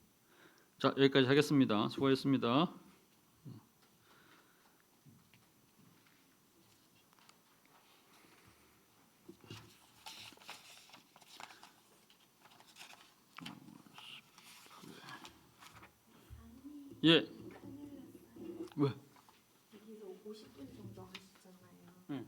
자, 여기까지 하겠습니다. 수고하셨습니다. 예. 왜? 여기서 50분 정도 하시잖아요. 네.